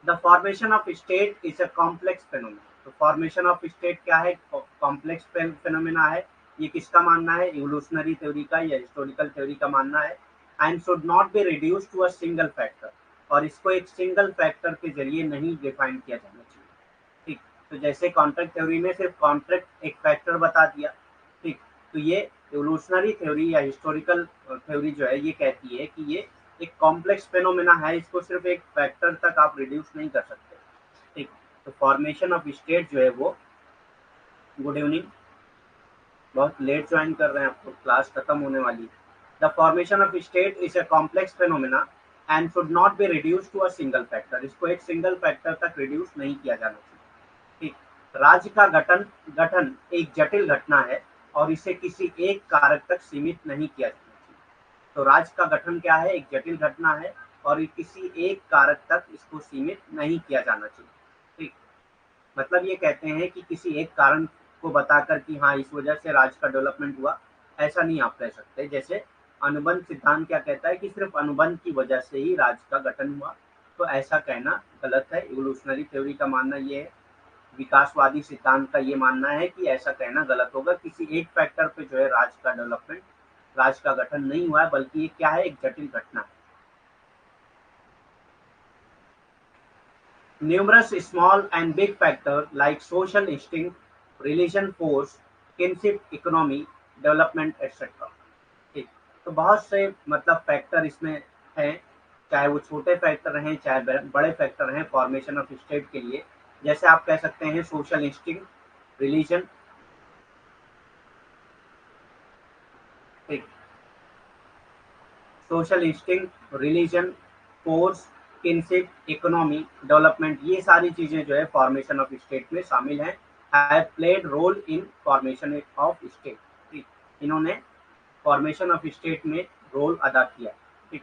The formation of state is a complex phenomena. तो फॉर्मेशन ऑफ स्टेट क्या है? कॉम्प्लेक्स फेनोमेना है। ये किसका मानना है? इवोल्यूशनरी थ्योरी का या हिस्टोरिकल थ्योरी का मानना है। And should not be reduce to a single factor, और इसको एक सिंगल फैक्टर के जरिए नहीं डिफाइन किया जाना चाहिए। ठीक, तो जैसे कॉन्ट्रैक्ट थ्योरी में सिर्फ कॉन्ट्रैक्ट एक फैक्टर बता दिया। ठीक, तो ये इवोल्यूशनरी थ्योरी या हिस्टोरिकल थ्योरी जो है ये कहती है कि ये एक कॉम्प्लेक्स फेनोमेना है, इसको सिर्फ एक फैक्टर तक आप रिड्यूस नहीं कर सकते। ठीक, तो फॉर्मेशन ऑफ स्टेट जो है वो, गुड इवनिंग, बहुत लेट ज्वाइन कर रहे हैं, आपको क्लास खत्म होने वाली है। The formation of state is a complex phenomena and should not be reduce to a single factor, इसको एक सिंगल फैक्टर तक रिड्यूस नहीं किया जाना चाहिए। ठीक, राज्य का गठन गठन एक जटिल घटना है और इसे किसी एक कारक तक सीमित नहीं किया जाना चाहिए। तो राज्य का गठन क्या है? एक जटिल घटना है और किसी एक कारक तक इसको सीमित नहीं किया जाना चाहिए। ठीक, मतलब ये कहते हैं कि किसी एक कारण को बताकर कि हाँ इस वजह से राज्य का डेवलपमेंट हुआ, ऐसा नहीं आप कह सकते। जैसे अनुबंध सिद्धांत क्या कहता है कि सिर्फ अनुबंध की वजह से ही राज्य का गठन हुआ, तो ऐसा कहना गलत है। इवोल्यूशनरी थ्योरी का मानना ये है, विकासवादी सिद्धांत का ये मानना है कि ऐसा कहना गलत होगा। किसी एक फैक्टर पे जो है राज्य का डेवलपमेंट, राज्य का गठन नहीं हुआ है, बल्कि ये क्या है? एक जटिल घटना है। Numerous small and big factors like social instinct, religion force, kinship economy, development etc. ठीक, तो बहुत से मतलब फैक्टर इसमें हैं, चाहे वो छोटे फैक्टर हैं चाहे बड़े फैक्टर हैं फॉर्मेशन ऑफ स्टेट के लिए। जैसे आप कह सकते हैं सोशल इंस्टिंक्ट, रिलीजन। ठीक, social instinct, religion, force, kinship, economy, development, ये सारी चीजें जो है फॉर्मेशन ऑफ स्टेट में शामिल हैं। Have played role in formation of state. ठीक, इन्होंने फॉर्मेशन ऑफ स्टेट में रोल अदा किया। ठीक,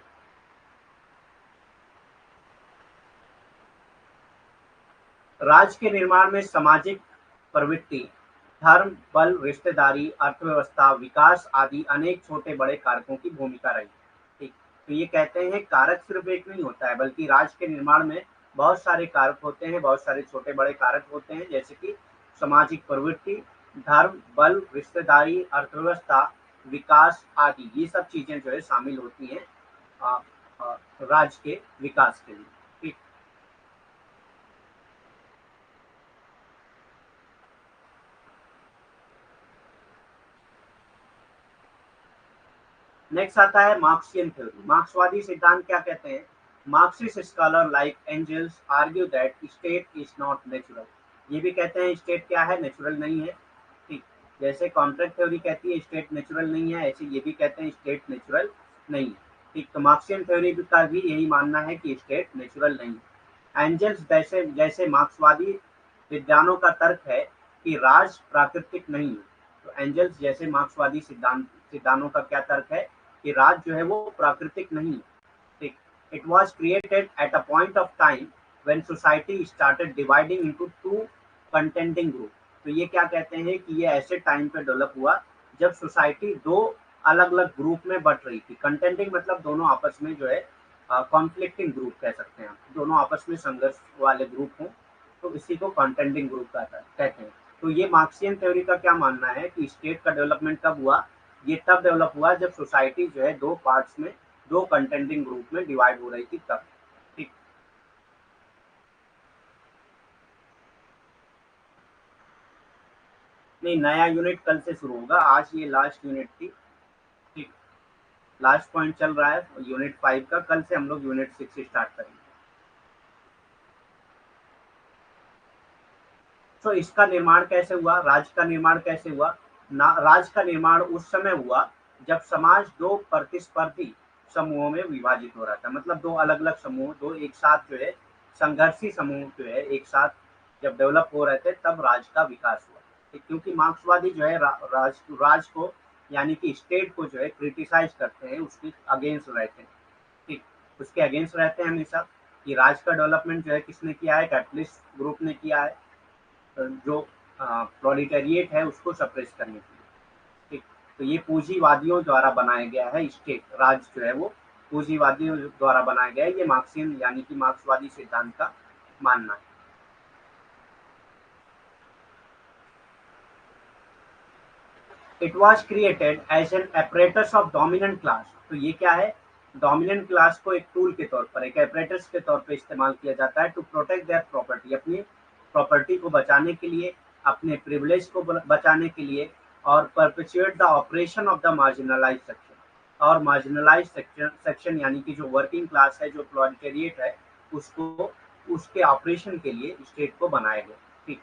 राज्य के निर्माण में सामाजिक प्रवृत्ति, धर्म, बल, रिश्तेदारी, अर्थव्यवस्था, विकास आदि अनेक छोटे बड़े कारकों की भूमिका रही। ठीक, तो ये कहते हैं कारक सिर्फ एक नहीं होता है, बल्कि राज्य के निर्माण में बहुत सारे कारक होते हैं, बहुत सारे छोटे बड़े कारक होते हैं, जैसे कि सामाजिक प्रवृत्ति, धर्म, बल, रिश्तेदारी, अर्थव्यवस्था, विकास आदि, ये सब चीजें जो है शामिल होती हैं अ, राज्य के विकास के लिए। ठीक, नेक्स्ट आता है मार्क्सियन थ्योरी। मार्क्सवादी सिद्धांत क्या कहते हैं? Marxist scholar like Engels argue that state is not natural. ये भी कहते हैं स्टेट क्या है? नेचुरल नहीं है। ठीक, जैसे कॉन्ट्रैक्ट थ्योरी कहती है स्टेट नेचुरल नहीं है, ऐसे ये भी कहते हैं स्टेट नेचुरल नहीं है। ठीक, तो मार्क्सियन थ्योरी का भी यही मानना है कि स्टेट नेचुरल नहीं है। एंजल्स जैसे जैसे मार्क्सवादी विद्वानों का तर्क है कि राज प्राकृतिक नहीं है। तो एंजल्स जैसे मार्क्सवादी सिद्धांतों का क्या तर्क है कि राज जो है वो प्राकृतिक नहीं है। ठीक, it was created at a point of time when society started dividing into two contending group. तो ये क्या कहते हैं कि ये ऐसे टाइम पे डेवलप हुआ जब सोसाइटी दो अलग अलग ग्रुप में बट रही थी। कंटेंडिंग मतलब दोनों आपस में जो है कॉन्फ्लिक्टिंग ग्रुप कह सकते हैं, दोनों आपस में संघर्ष वाले ग्रुप हों, तो इसी को कंटेंडिंग ग्रुप कहते हैं। तो ये मार्क्सियन थ्योरी का क्या मानना है कि स्टेट का डेवलपमेंट कब हुआ? ये तब डेवलप हुआ जब सोसाइटी जो है दो पार्ट्स में, दो कंटेंडिंग ग्रुप में डिवाइड हो रही थी तब। ठीक, नहीं, नया यूनिट कल से शुरू होगा, आज ये लास्ट यूनिट थी। ठीक, लास्ट पॉइंट चल रहा है यूनिट 5 का, कल से हम लोग यूनिट 6 स्टार्ट करेंगे। तो इसका निर्माण कैसे हुआ? राज्य का निर्माण कैसे हुआ? राज्य का निर्माण उस समय हुआ जब समाज दो प्रतिस्पर्धी समूहों में विभाजित हो रहा था। मतलब दो अलग अलग समूह, दो एक साथ जो है संघर्षी समूह जो है एक साथ जब डेवलप हो रहे थे तब राज्य का विकास हुआ। ठीक, क्योंकि मार्क्सवादी जो है राज को यानी कि स्टेट को जो है क्रिटिसाइज करते हैं, उसके अगेंस्ट रहते हैं। ठीक, उसके अगेंस्ट रहते हैं हमेशा कि राज्य का डेवलपमेंट जो है किसने किया है? कैपिटलिस्ट ग्रुप ने किया है, जो प्रोलिटेरिएट है उसको सप्रेस करने के लिए। ठीक, तो ये पूंजीवादियों द्वारा बनाया गया है स्टेट, राज्य जो है वो पूंजीवादियों द्वारा बनाया गया है। ये मार्क्सियन यानी कि मार्क्सवादी सिद्धांत का मानना है। It was created as an apparatus of dominant class. तो ये क्या है, डोमिनेंट क्लास को एक टूल के तौर पर, एक apparatus के तौर पर इस्तेमाल किया जाता है टू प्रोटेक्ट देयर प्रॉपर्टी, अपनी प्रॉपर्टी को बचाने के लिए, अपने प्रिविलेज को बचाने के लिए, और perpetuate the operation of the marginalise section. और मार्जिनलाइज सेक्शन यानी कि जो वर्किंग क्लास है, जो प्रोलेटेरिएट है, उसको उसके ऑपरेशन के लिए स्टेट को बनाया गया। ठीक,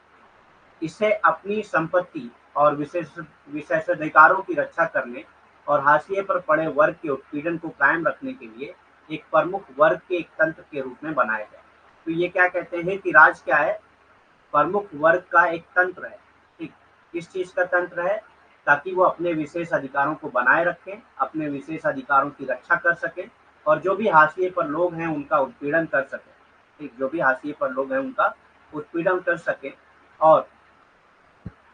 इसे अपनी संपत्ति और विशेषाधिकारों की रक्षा करने और हाशिए पर पड़े वर्ग के उत्पीड़न को कायम रखने के लिए एक प्रमुख वर्ग के एक तंत्र के रूप में बनाया गया। तो ये क्या कहते हैं कि राज क्या है, प्रमुख वर्ग का एक तंत्र है। ठीक, किस चीज का तंत्र है, ताकि वो अपने विशेष अधिकारों को बनाए रखें, अपने विशेष अधिकारों की रक्षा कर सकें, और जो भी हाशिए पर लोग हैं उनका उत्पीड़न कर सकें। ठीक, जो भी हाशिए पर लोग हैं उनका उत्पीड़न कर सकें। और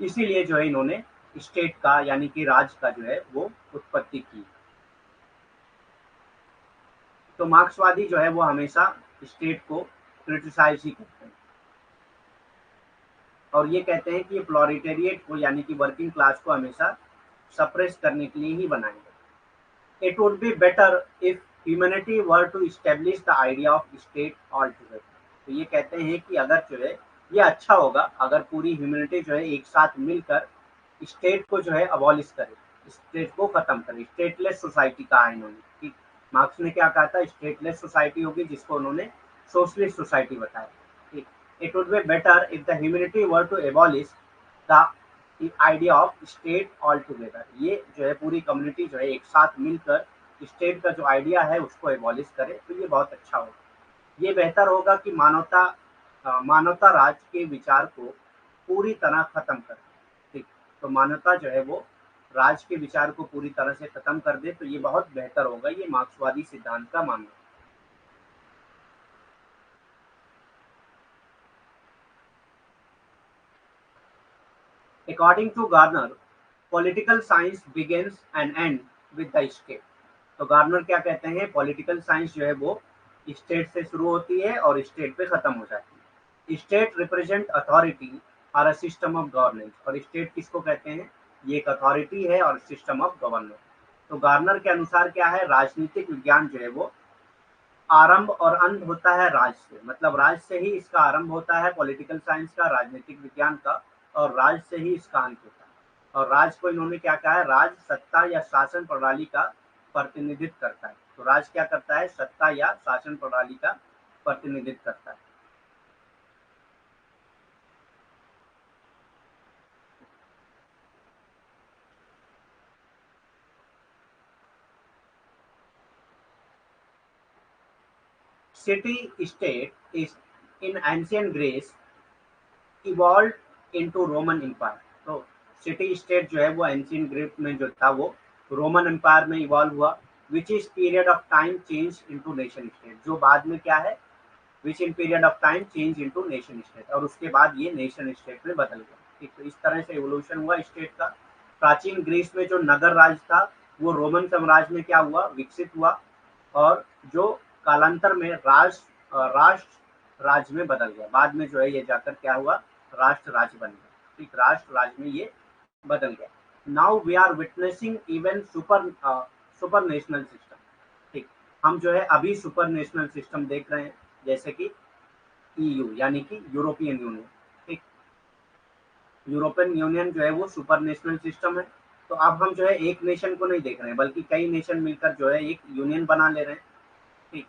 इसीलिए जो है इन्होंने स्टेट का यानी कि राज का जो है वो उत्पत्ति की। तो मार्क्सवादी जो है वो हमेशा स्टेट को क्रिटिसाइज ही करते हैं, और ये कहते हैं कि ये प्रोलेटेरिएट को यानी कि वर्किंग क्लास को हमेशा सप्रेस करने के लिए ही बनाए गए। It would be better if humanity were to establish the idea of state all together. तो ये कहते हैं कि अगर जो है ये अच्छा होगा अगर पूरी ह्यूमैनिटी जो है एक साथ मिलकर स्टेट को जो है अबॉलिश करे, स्टेट को खत्म करे। स्टेटलेस सोसाइटी कहा है इन्होंने कि मार्क्स ने क्या कहा था, स्टेटलेस सोसाइटी होगी, जिसको उन्होंने सोशलिस्ट सोसाइटी बताया। ठीक, it would be better if the humanity were to abolish the idea of state all together. ये जो है पूरी कम्युनिटी जो है एक साथ मिलकर स्टेट का जो आइडिया है उसको एबॉलिश करे, तो ये बहुत अच्छा होगा। ये बेहतर होगा कि मानवता राज के विचार को पूरी तरह खत्म कर दे। ठीक, तो मानवता जो है वो राज के विचार को पूरी तरह से खत्म कर दे, तो ये बहुत बेहतर होगा, ये मार्क्सवादी सिद्धांत का मानना है। According to Garner, political science begins and ends with the state। तो गार्नर क्या कहते हैं, पॉलिटिकल साइंस जो है वो स्टेट से शुरू होती है और स्टेट पे खत्म हो जाती है। स्टेट रिप्रेजेंट अथॉरिटी और अ सिस्टम ऑफ गवर्नेंस। और स्टेट किसको कहते हैं, ये एक अथॉरिटी है और सिस्टम ऑफ गवर्नेंस। तो गार्नर के अनुसार क्या है, राजनीतिक विज्ञान जो है वो आरंभ और अंत होता है राज से, मतलब राज से ही इसका आरंभ होता है, पॉलिटिकल साइंस का, राजनीतिक विज्ञान का, और राज से ही इसका अंत होता है। और राज को इन्होंने क्या कहा है, राज सत्ता या शासन प्रणाली का प्रतिनिधित्व करता है। तो राज क्या करता है, सत्ता या शासन प्रणाली का प्रतिनिधित्व करता है। City state is in ancient Greece evolve into Roman empire. तो सिटी स्टेट जो है वो एंशियंट ग्रीस में जो था वो रोमन एम्पायर में इवॉल्व हुआ। Which is period of time change into nation state, जो बाद में क्या है, which in period of time change into nation state, और उसके बाद ये नेशन स्टेट में बदल गया। ठीक, तो इस तरह से एवोल्यूशन हुआ स्टेट का। प्राचीन ग्रीस में जो नगर राज था वो रोमन साम्राज्य में क्या हुआ, विकसित हुआ, और जो कालांतर में राष्ट्र राज्य में बदल गया। बाद में जो है ये जाकर क्या हुआ, राष्ट्र राज्य बन गया। ठीक, राष्ट्र राज्य में ये बदल गया। Now we are witnessing even super national system. ठीक, हम जो है अभी सुपर नेशनल सिस्टम देख रहे हैं, जैसे कि ईयू यानी कि यूरोपियन यूनियन। ठीक, यूरोपियन यूनियन जो है वो सुपर नेशनल सिस्टम है। तो अब हम जो है एक नेशन को नहीं देख रहे हैं, बल्कि कई नेशन मिलकर जो है एक यूनियन बना ले रहे हैं। ठीक,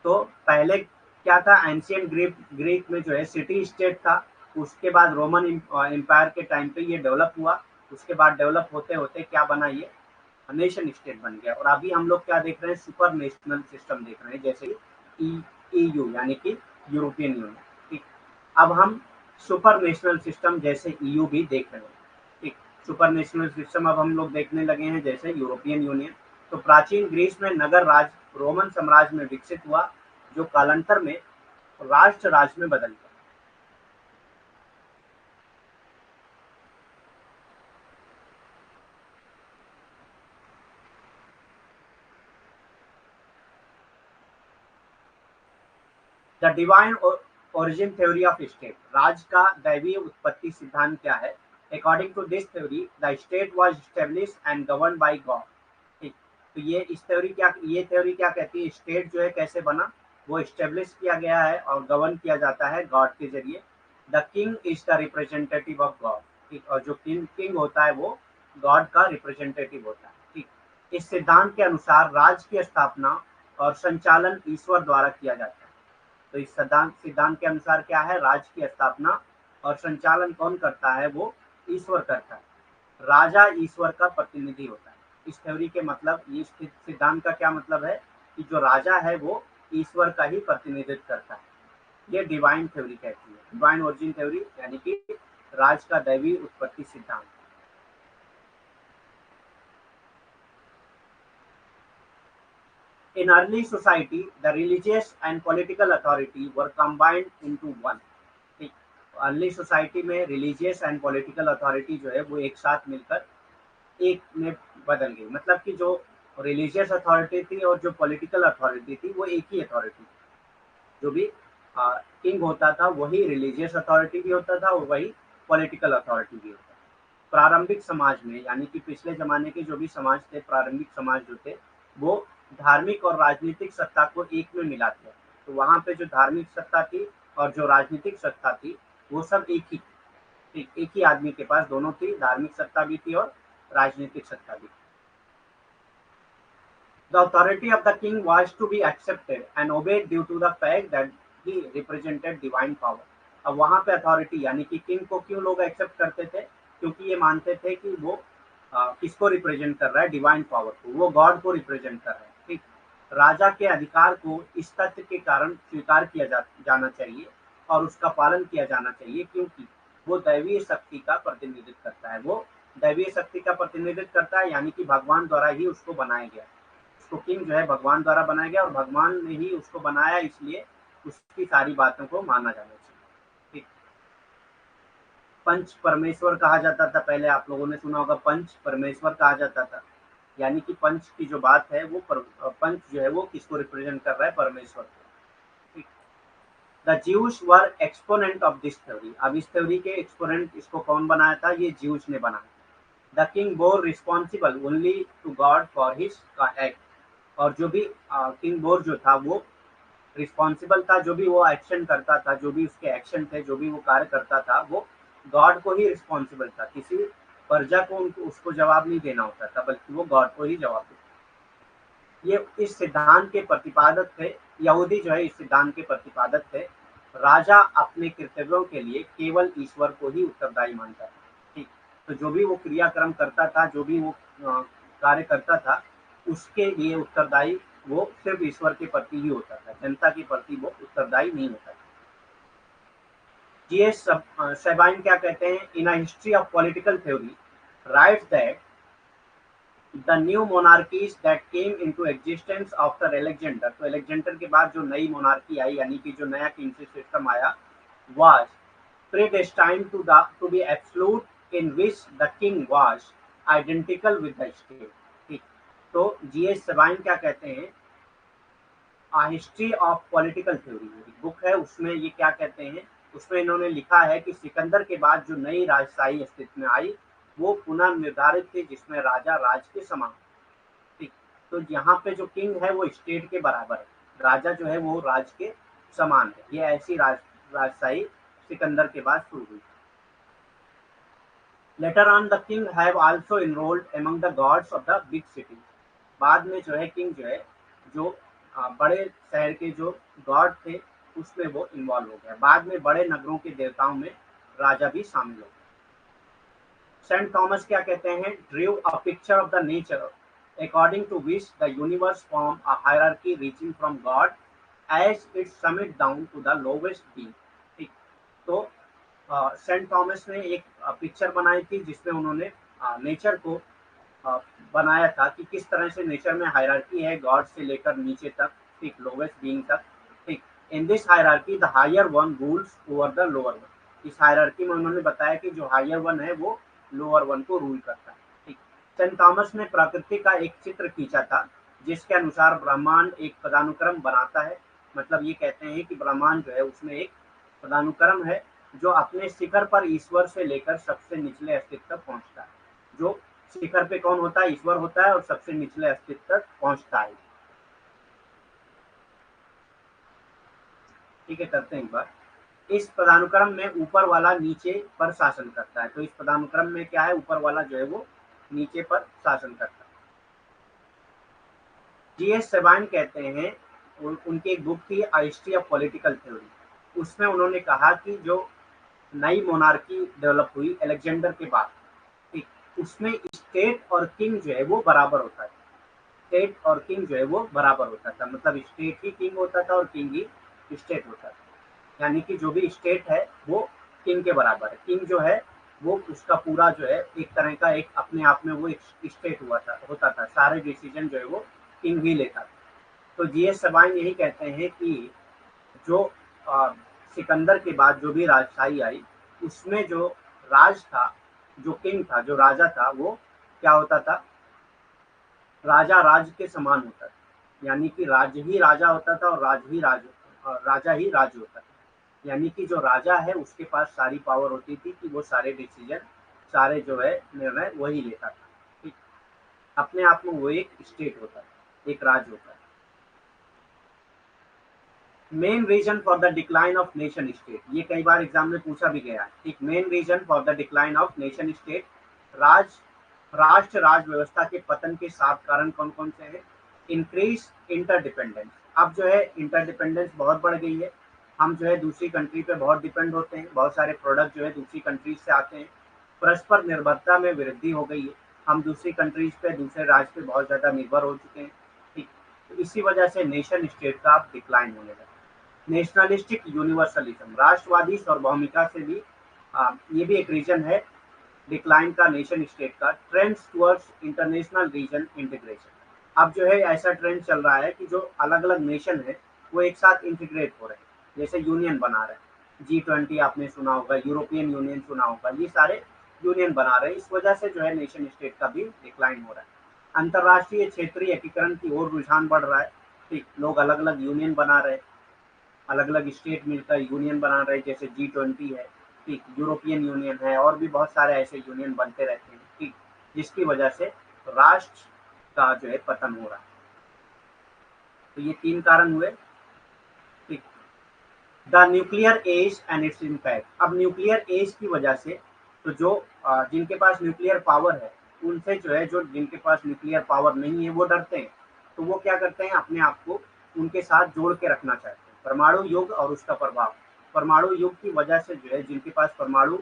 तो पहले क्या था, एंशियंट ग्रीक में जो है सिटी स्टेट था। उसके बाद रोमन एम्पायर के टाइम पे ये डेवलप हुआ। उसके बाद डेवलप होते होते क्या बना, ये नेशन स्टेट बन गया। और अभी हम लोग क्या देख रहे हैं, सुपर नेशनल सिस्टम देख रहे हैं, जैसे ईयू यानी कि यूरोपियन यूनियन। ठीक, अब हम सुपर नेशनल सिस्टम जैसे ईयू भी देख रहे हैं। ठीक, सुपर नेशनल सिस्टम अब हम लोग देखने लगे हैं जैसे यूरोपियन यूनियन। तो प्राचीन ग्रीस में नगर राज रोमन साम्राज्य में विकसित हुआ, जो कालांतर में राष्ट्र राज्य में बदल गया। The divine origin theory of state, राज का दैवीय उत्पत्ति सिद्धांत क्या है? According to this theory the state was established and govern by God. ठीक, तो ये थ्योरी क्या कहती है? स्टेट जो है कैसे बना, वो एस्टेब्लिश किया गया है और गवर्न किया जाता है गॉड के जरिए। The king is the representative of God. ठीक, और जो किंग किंग होता है वो गॉड का रिप्रेजेंटेटिव होता है। ठीक, इस सिद्धांत के अनुसार राज की स्थापना और संचालन ईश्वर द्वारा किया जाता है। तो इस सिद्धांत सिद्धांत के अनुसार क्या है? राज की स्थापना और संचालन कौन करता है? वो ईश्वर करता है। राजा ईश्वर का प्रतिनिधि होता है। इस थ्योरी के मतलब, ये सिद्धांत का क्या मतलब है कि जो राजा है वो ईश्वर का ही प्रतिनिधित्व करता है। ये डिवाइन थ्योरी कहती है, डिवाइन ओरिजिन थ्योरी, यानी कि राज का दैवी उत्पत्ति सिद्धांत। In early society, the religious and political authority were combined into one। ठीक, अर्ली सोसाइटी में रिलीजियस एंड पॉलिटिकल अथॉरिटी जो है वो एक साथ मिलकर एक में बदल गई। मतलब कि जो रिलीजियस अथॉरिटी थी और जो पॉलिटिकल अथॉरिटी थी वो एक ही अथॉरिटी थी। जो भी किंग होता था वही रिलीजियस अथॉरिटी भी होता था और वही पॉलिटिकल अथॉरिटी भी होता था। प्रारंभिक समाज में, यानी कि पिछले जमाने के जो भी समाज थे, प्रारंभिक समाज जो थे, वो धार्मिक और राजनीतिक सत्ता को एक में मिलाते हैं। तो वहां पे जो धार्मिक सत्ता थी और जो राजनीतिक सत्ता थी वो सब एक ही, एक ही आदमी के पास दोनों थी, धार्मिक सत्ता भी थी और राजनीतिक सत्ता भी थी। The authority of the king was to be accepted and obeyed due to the fact that he represented divine power। अब वहां पे अथॉरिटी यानी कि किंग को क्यों लोग एक्सेप्ट करते थे? क्योंकि ये मानते थे कि वो किसको रिप्रेजेंट कर रहा है? डिवाइन पावर को, वो गॉड को रिप्रेजेंट कर रहा है। ठीक, राजा के अधिकार को इस तथ्य के कारण स्वीकार किया जाना चाहिए और उसका पालन किया जाना चाहिए क्योंकि वो दैवीय शक्ति का प्रतिनिधित्व करता है। वो दैवीय शक्ति का प्रतिनिधित्व करता है, यानी कि भगवान द्वारा ही उसको बनाया गया। उसको किंग जो है भगवान द्वारा बनाया गया और भगवान ने ही उसको बनाया, इसलिए उसकी सारी बातों को माना जाना चाहिए। ठीक, पंच परमेश्वर कहा जाता था पहले, आप लोगों ने सुना होगा, पंच परमेश्वर कहा जाता था। यानी कि पंच की जो बात है वो पंच जो है वो किसको रिप्रेजेंट कर रहा है? परमेश्वर को। The juice were exponent of this theory. अब इस थ्योरी के एक्सपोनेंट इसको कौन बनाया था? ये ज्यूस ने बनाया। The king bore responsible only to God for his act. और जो भी किंग बोर जो था वो रिस्पॉन्सिबल था, जो भी वो एक्शन करता था, जो भी उसके एक्शन थे, जो भी वो कार्य करता था, वो गॉड को ही रिस्पॉन्सिबल था। किसी प्रजा को उसको जवाब नहीं देना होता था, बल्कि वो गॉड को ही जवाब देता। ये इस सिद्धांत के प्रतिपादक थे, यहूदी जो है इस सिद्धांत के प्रतिपादक थे। राजा अपने कर्तव्यों के लिए केवल ईश्वर को ही उत्तरदायी मानता था। ठीक, तो जो भी वो क्रियाक्रम करता था, जो भी वो कार्य करता था, उसके लिए उत्तरदायी वो सिर्फ ईश्वर के प्रति ही होता था, जनता के प्रति वो उत्तरदायी नहीं होता था। जीएस सेबाइन क्या कहते हैं? In a history of political theory writes that the new monarchies that came into existence after Alexander. तो एलेक्जेंडर के बाद जो नई मोनार्की आई, यानी कि जो नया किंग सिस्टम आया, was predestined to be absolute in which the king was identical with the state। ठीक, तो जीएस सेबाइन क्या कहते हैं? History of political theory book है, उसमें ये क्या कहते हैं? उसमें इन्होंने लिखा है कि सिकंदर के बाद जो नई राजशाही अस्तित्व में आई वो पुनः निर्धारित थी, जिसमें राजा राज के समान। ठीक, तो यहाँ पे जो किंग है वो स्टेट के बराबर है, राजा जो है वो राज के समान है। ये ऐसी राजशाही सिकंदर के बाद शुरू हुई। Later on the king have also enrolled among the gods of the big city. बाद में जो है किंग जो है, जो बड़े शहर के जो गॉड थे उसमें वो इन्वॉल्व हो गया। बाद में बड़े नगरों के देवताओं में राजा भी शामिल हो गए। सेंट थॉमस क्या कहते हैं? Drew a picture of the nature according to which the universe form a hierarchy reaching from God as it summit down to the lowest being. ठीक, तो सेंट थॉमस ने एक पिक्चर बनाई थी जिसमें उन्होंने नेचर को बनाया था कि किस तरह से नेचर में हायरार्की है, गॉड से लेकर नीचे तक, ठीक, लोवेस्ट बीइंग तक। ठीक, in this hierarchy the higher one rules over the lower one. इस हायरार्की में उन्होंने बताया कि जो हायर वन है वो लोअर वन को रूल करता है। ठीक, सेंट थॉमस ने प्रकृति का एक चित्र खींचा था जिसके अनुसार ब्रह्मांड एक पदानुक्रम बनाता है मतलब ये कहते हैं कि ब्रह्मांड जो है उसमें एक पदानुक्रम है जो अपने शिखर पर ईश्वर से लेकर सबसे निचले अस्तित्व तक पहुंचता है। जो शिखर पे कौन होता है? ईश्वर होता है, और सबसे निचले अस्तित्व तक पहुंचता है। ठीक है, करते हैं एक बार। इस पदानुक्रम में ऊपर वाला नीचे पर शासन करता है। तो इस पदानुक्रम में क्या है? ऊपर वाला जो है वो नीचे पर शासन करता है। जीएस सेबाइन कहते हैं, उनकी एक बुक थी हिस्ट्री ऑफ पॉलिटिकल थ्योरी, उसमें उन्होंने कहा कि जो नई मोनार्की डेवलप हुई अलेक्जेंडर के बाद, ठीक, उसमें स्टेट और किंग जो है वो बराबर होता है। स्टेट और किंग जो है वो बराबर होता था, मतलब स्टेट ही किंग होता था और किंग ही स्टेट होता था। यानी कि जो भी स्टेट है वो किंग के बराबर है। किंग जो है वो उसका पूरा जो है एक तरह का एक अपने आप में वो एक स्टेट होता था। सारे डिसीजन जो है वो किंग ही लेता था। तो जीएस सबाइन यही कहते हैं कि जो अ, सिकंदर के बाद जो भी राजशाही आई, उसमें जो राज था, जो किंग था, जो राजा था, वो क्या होता था? राजा राज के समान होता था। यानी कि राज ही राजा होता था और राजा ही राज होता था। यानी कि जो राजा है उसके पास सारी पावर होती थी कि वो सारे डिसीजन, सारे जो है निर्णय वही लेता था। ठीक, अपने आप में वो एक स्टेट होता है, एक राज्य होता है। Main reason for the decline of nation state, ये कई बार एग्जाम में पूछा भी गया है। ठीक, main reason for the decline of nation state, राज राष्ट्र राज व्यवस्था के पतन के 7 कारण कौन कौन से हैं? इंक्रीज इंटरडिपेंडेंस, अब जो है इंटरडिपेंडेंस बहुत बढ़ गई है। हम जो है दूसरी कंट्री पे बहुत डिपेंड होते हैं, बहुत सारे प्रोडक्ट जो है दूसरी कंट्रीज से आते हैं। परस्पर निर्भरता में वृद्धि हो गई है, हम दूसरी कंट्रीज पे, दूसरे राज्य पे बहुत ज्यादा निर्भर हो चुके हैं। ठीक, तो इसी वजह से नेशन स्टेट का डिक्लाइन होने लगा। नेशनलिस्टिक यूनिवर्सलिज्म, राष्ट्रवादी सार्वभौमिकता से भी ये भी एक रीजन है डिक्लाइन का नेशन स्टेट का। Trends towards international region integration, अब जो है ऐसा ट्रेंड चल रहा है कि जो अलग अलग नेशन है वो एक साथ इंटीग्रेट हो रहे हैं, जैसे यूनियन बना रहे हैं। G20 आपने सुना होगा, यूरोपियन यूनियन सुना होगा, ये सारे यूनियन बना रहे हैं। इस वजह से जो है नेशन स्टेट का भी डिक्लाइन हो रहा है। अंतर्राष्ट्रीय क्षेत्रीय एकीकरण की ओर रुझान बढ़ रहा है। ठीक, लोग अलग अलग यूनियन बना रहे हैं, अलग अलग स्टेट मिलकर यूनियन बना रहे हैं, जैसे G20 है, ठीक, यूरोपियन यूनियन है, और भी बहुत सारे ऐसे यूनियन बनते रहते हैं। ठीक, जिसकी वजह से राष्ट्र का जो है पतन हो रहा है। तो ये 3 कारण हुए। ठीक, the nuclear age and its impact, अब न्यूक्लियर एज की वजह से तो जो जिनके पास न्यूक्लियर पावर है उनसे जो है, जो जिनके पास न्यूक्लियर पावर नहीं है वो डरते हैं। तो वो क्या करते हैं? अपने आप को उनके साथ जोड़ के रखना चाहते हैं। परमाणु युग और उसका प्रभाव, परमाणु युग की वजह से जो है जिनके पास परमाणु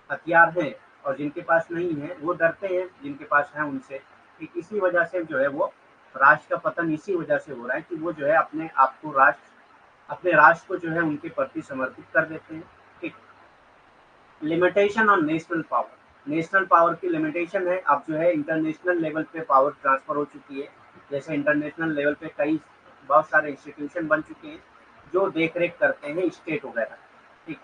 हथियार हैं और जिनके पास नहीं है वो डरते हैं जिनके पास है उनसे। ठीक, इसी वजह से जो है वो राष्ट्र का पतन इसी वजह से हो रहा है कि वो जो है अपने आप को अपने राष्ट्र को जो है उनके प्रति समर्पित कर देते हैं। ठीक, limitation on national power, national power की लिमिटेशन है। अब जो है इंटरनेशनल लेवल पे पावर ट्रांसफर हो चुकी है, जैसे इंटरनेशनल लेवल पे कई बहुत सारे इंस्टीट्यूशन बन चुके हैं जो देख रेख करते हैं स्टेट वगैरह। ठीक,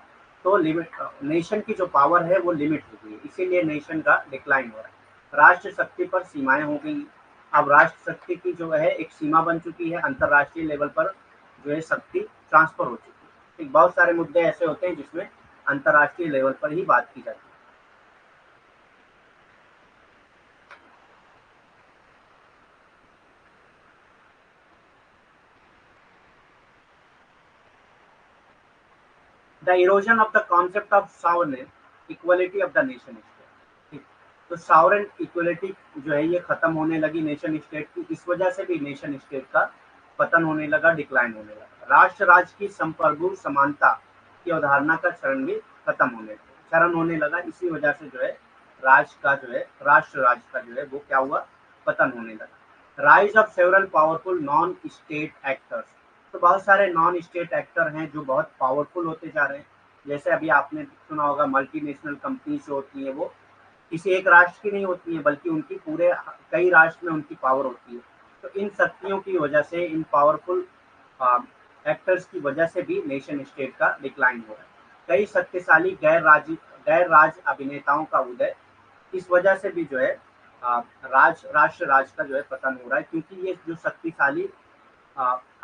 तो लिमिट नेशन की जो पावर है वो लिमिट हो गई है, इसीलिए नेशन का डिक्लाइन हो रहा है। राष्ट्र शक्ति पर सीमाएं हो गई। अब राष्ट्र शक्ति की जो है एक सीमा बन चुकी है, अंतरराष्ट्रीय लेवल पर जो है शक्ति ट्रांसफर हो चुकी है। ठीक, बहुत सारे मुद्दे ऐसे होते हैं जिसमें अंतरराष्ट्रीय लेवल पर ही बात की जाती है। The erosion of the concept of sovereign equality of the nation state. ठीक, तो सॉवरेन इक्वलिटी जो है ये खत्म होने लगी नेशन स्टेट की, इस वजह से भी नेशन स्टेट का पतन होने लगा, डिक्लाइन होने लगा। राष्ट्र राज्य की संप्रभु समानता की अवधारणा का चरण होने लगा, इसी वजह से जो है राज का जो है राष्ट्र राज्य का जो है वो क्या हुआ? पतन होने लगा। Rise of several powerful non state actors, तो बहुत सारे नॉन स्टेट एक्टर हैं जो बहुत पावरफुल होते जा रहे हैं। जैसे अभी आपने सुना होगा मल्टीनेशनल कंपनी जो होती है वो किसी एक राष्ट्र की नहीं होती है, बल्कि उनकी पूरे कई राष्ट्र में उनकी पावर होती है। तो इन शक्तियों की वजह से, इन पावरफुल एक्टर्स की वजह से भी नेशन स्टेट का डिक्लाइन हो रहा है। कई शक्तिशाली गैर राज अभिनेताओं का उदय, इस वजह से भी जो है राष्ट्र का जो है पतन हो रहा है, क्योंकि ये जो शक्तिशाली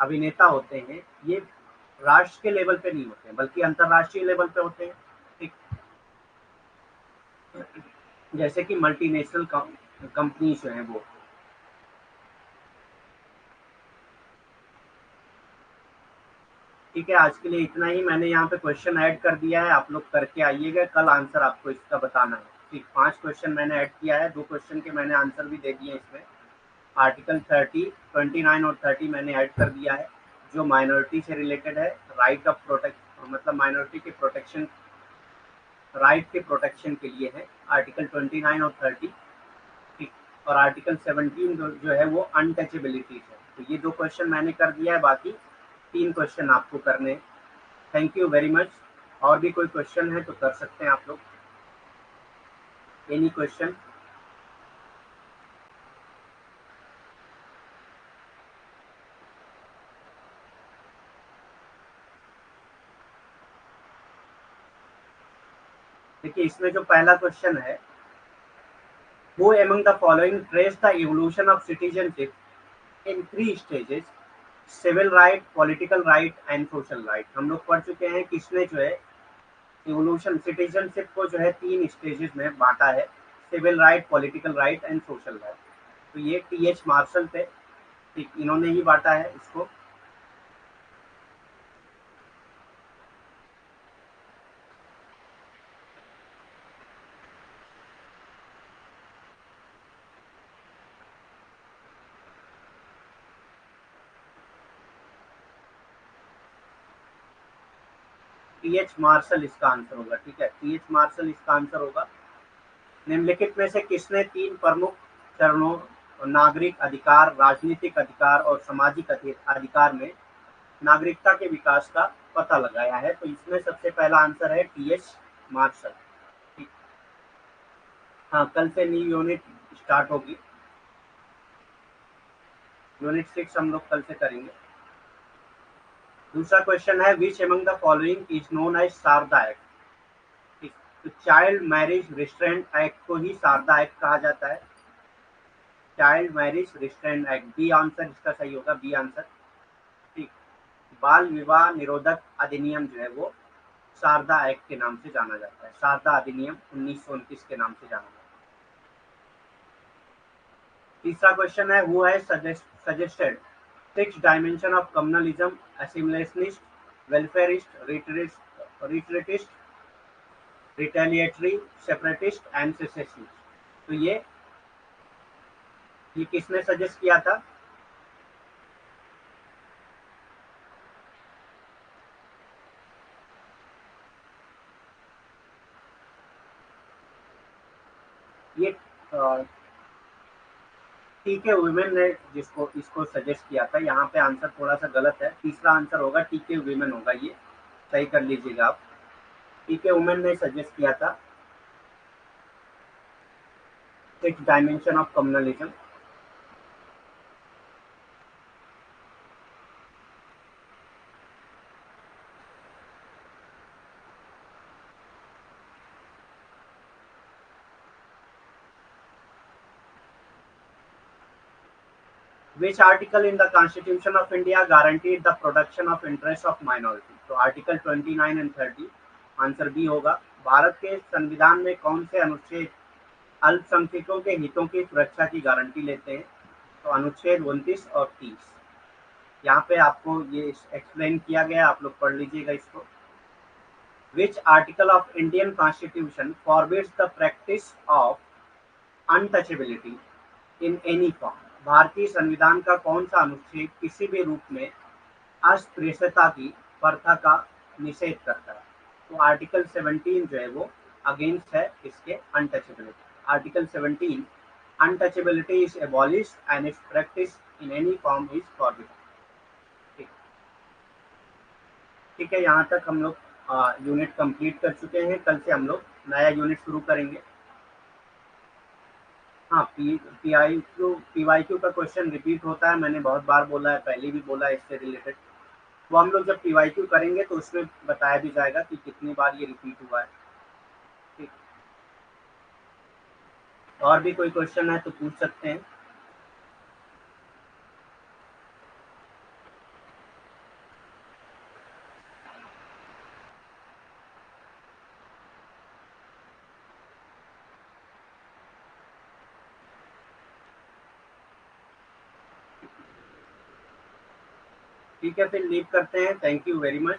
अभिनेता होते हैं ये राष्ट्र के लेवल पे नहीं होते हैं बल्कि अंतरराष्ट्रीय लेवल पे होते हैं। ठीक, जैसे कि मल्टीनेशनल कंपनी जो है वो। ठीक है, आज के लिए इतना ही। मैंने यहाँ पे क्वेश्चन ऐड कर दिया है, आप लोग करके आइएगा, कल आंसर आपको इसका बताना है। ठीक, 5 क्वेश्चन मैंने ऐड किया है, 2 क्वेश्चन के मैंने आंसर भी दे दिए इसमें। आर्टिकल 30, 29 और 30 मैंने ऐड कर दिया है, जो माइनॉरिटी से रिलेटेड है, राइट ऑफ प्रोटेक्ट मतलब माइनॉरिटी के प्रोटेक्शन, राइट के प्रोटेक्शन के लिए है आर्टिकल 29 और 30। ठीक, और आर्टिकल 17 जो है वो अनटचेबिलिटी है। तो ये 2 क्वेश्चन मैंने कर दिया है, बाकी 3 क्वेश्चन आपको करने हैं। Thank you very much. और भी कोई क्वेश्चन है तो कर सकते हैं आप लोग, एनी क्वेश्चन। देखिए, इसमें जो पहला क्वेश्चन है, who among the following trace the evolution of citizenship in 3 stages, civil right, political right and social right. हम लोग पढ़ चुके हैं किसने जो है इवोल्यूशन सिटीजनशिप को जो है 3 स्टेजेस में बांटा है, civil right, political right and social right. तो ये टी.एच. मार्शल थे, ठीक, इन्होंने ही बांटा है इसको। टी.एच. मार्शल इसका आंसर होगा। ठीक है, टी.एच. मार्शल इसका आंसर होगा। निम्नलिखित में से किसने 3 प्रमुख चरणों, नागरिक अधिकार, राजनीतिक अधिकार और सामाजिक अधिकार में नागरिकता के विकास का पता लगाया है? तो इसमें सबसे पहला आंसर है टी.एच. मार्शल। ठीक, हाँ, कल से न्यू यूनिट स्टार्ट होगी, यूनिट 6 हम लोग कल से करेंगे। दूसरा क्वेश्चन है, which among the following is known as Sharda act? तो चाइल्ड मैरिज रिस्ट्रेंट एक्ट को ही शारदा एक्ट कहा जाता है, child marriage restraint act. B answer इसका सही होगा, बी आंसर। ठीक, बाल विवाह निरोधक अधिनियम जो है वो शारदा एक्ट के नाम से जाना जाता है, शारदा अधिनियम 1929 के नाम से जाना जाता है। तीसरा क्वेश्चन है, who has suggested 6 dimension of communalism, assimilationist, welfarist, retreatist, retaliatory, separatist and secessionist? तो ये किसने सजेस्ट किया था? ये टीके वुमेन ने जिसको इसको सजेस्ट किया था। यहाँ पे आंसर थोड़ा सा गलत है, तीसरा आंसर होगा, टीके वुमेन होगा, ये सही कर लीजिएगा आप। टीके वुमेन ने सजेस्ट किया था 6 dimension of communalism. Which article in the Constitution of India guaranteed the protection of interest of minority? तो आर्टिकल 29 एंड 30, आंसर बी होगा। भारत के संविधान में कौन से अनुच्छेद अल्पसंख्यकों के हितों की सुरक्षा की गारंटी लेते हैं? तो अनुच्छेद 29 और 30। यहाँ पे आपको ये एक्सप्लेन किया गया, आप लोग पढ़ लीजिएगा इसको। Which article of Indian Constitution forbids the practice of untouchability in any form? भारतीय संविधान का कौन सा अनुच्छेद किसी भी रूप में अस्पृश्यता की प्रथा का निषेध करता है? तो आर्टिकल 17 जो है वो अगेंस्ट है इसके untouchability. Article 17, untouchability is abolished and it's practice in any form is forbidden. ठीक, ठीक है, यहाँ तक हम लोग यूनिट कंप्लीट कर चुके हैं। कल से हम लोग नया यूनिट शुरू करेंगे। हाँ, पीवाईक्यू का क्वेश्चन रिपीट होता है, मैंने बहुत बार बोला है, पहले भी बोला है इससे रिलेटेड। वो हम लोग जब पीवाईक्यू करेंगे तो उसमें बताया भी जाएगा कि कितनी बार ये रिपीट हुआ है। ठीक, और भी कोई क्वेश्चन है तो पूछ सकते हैं। ठीक है, फिर लीव करते हैं। Thank you very much.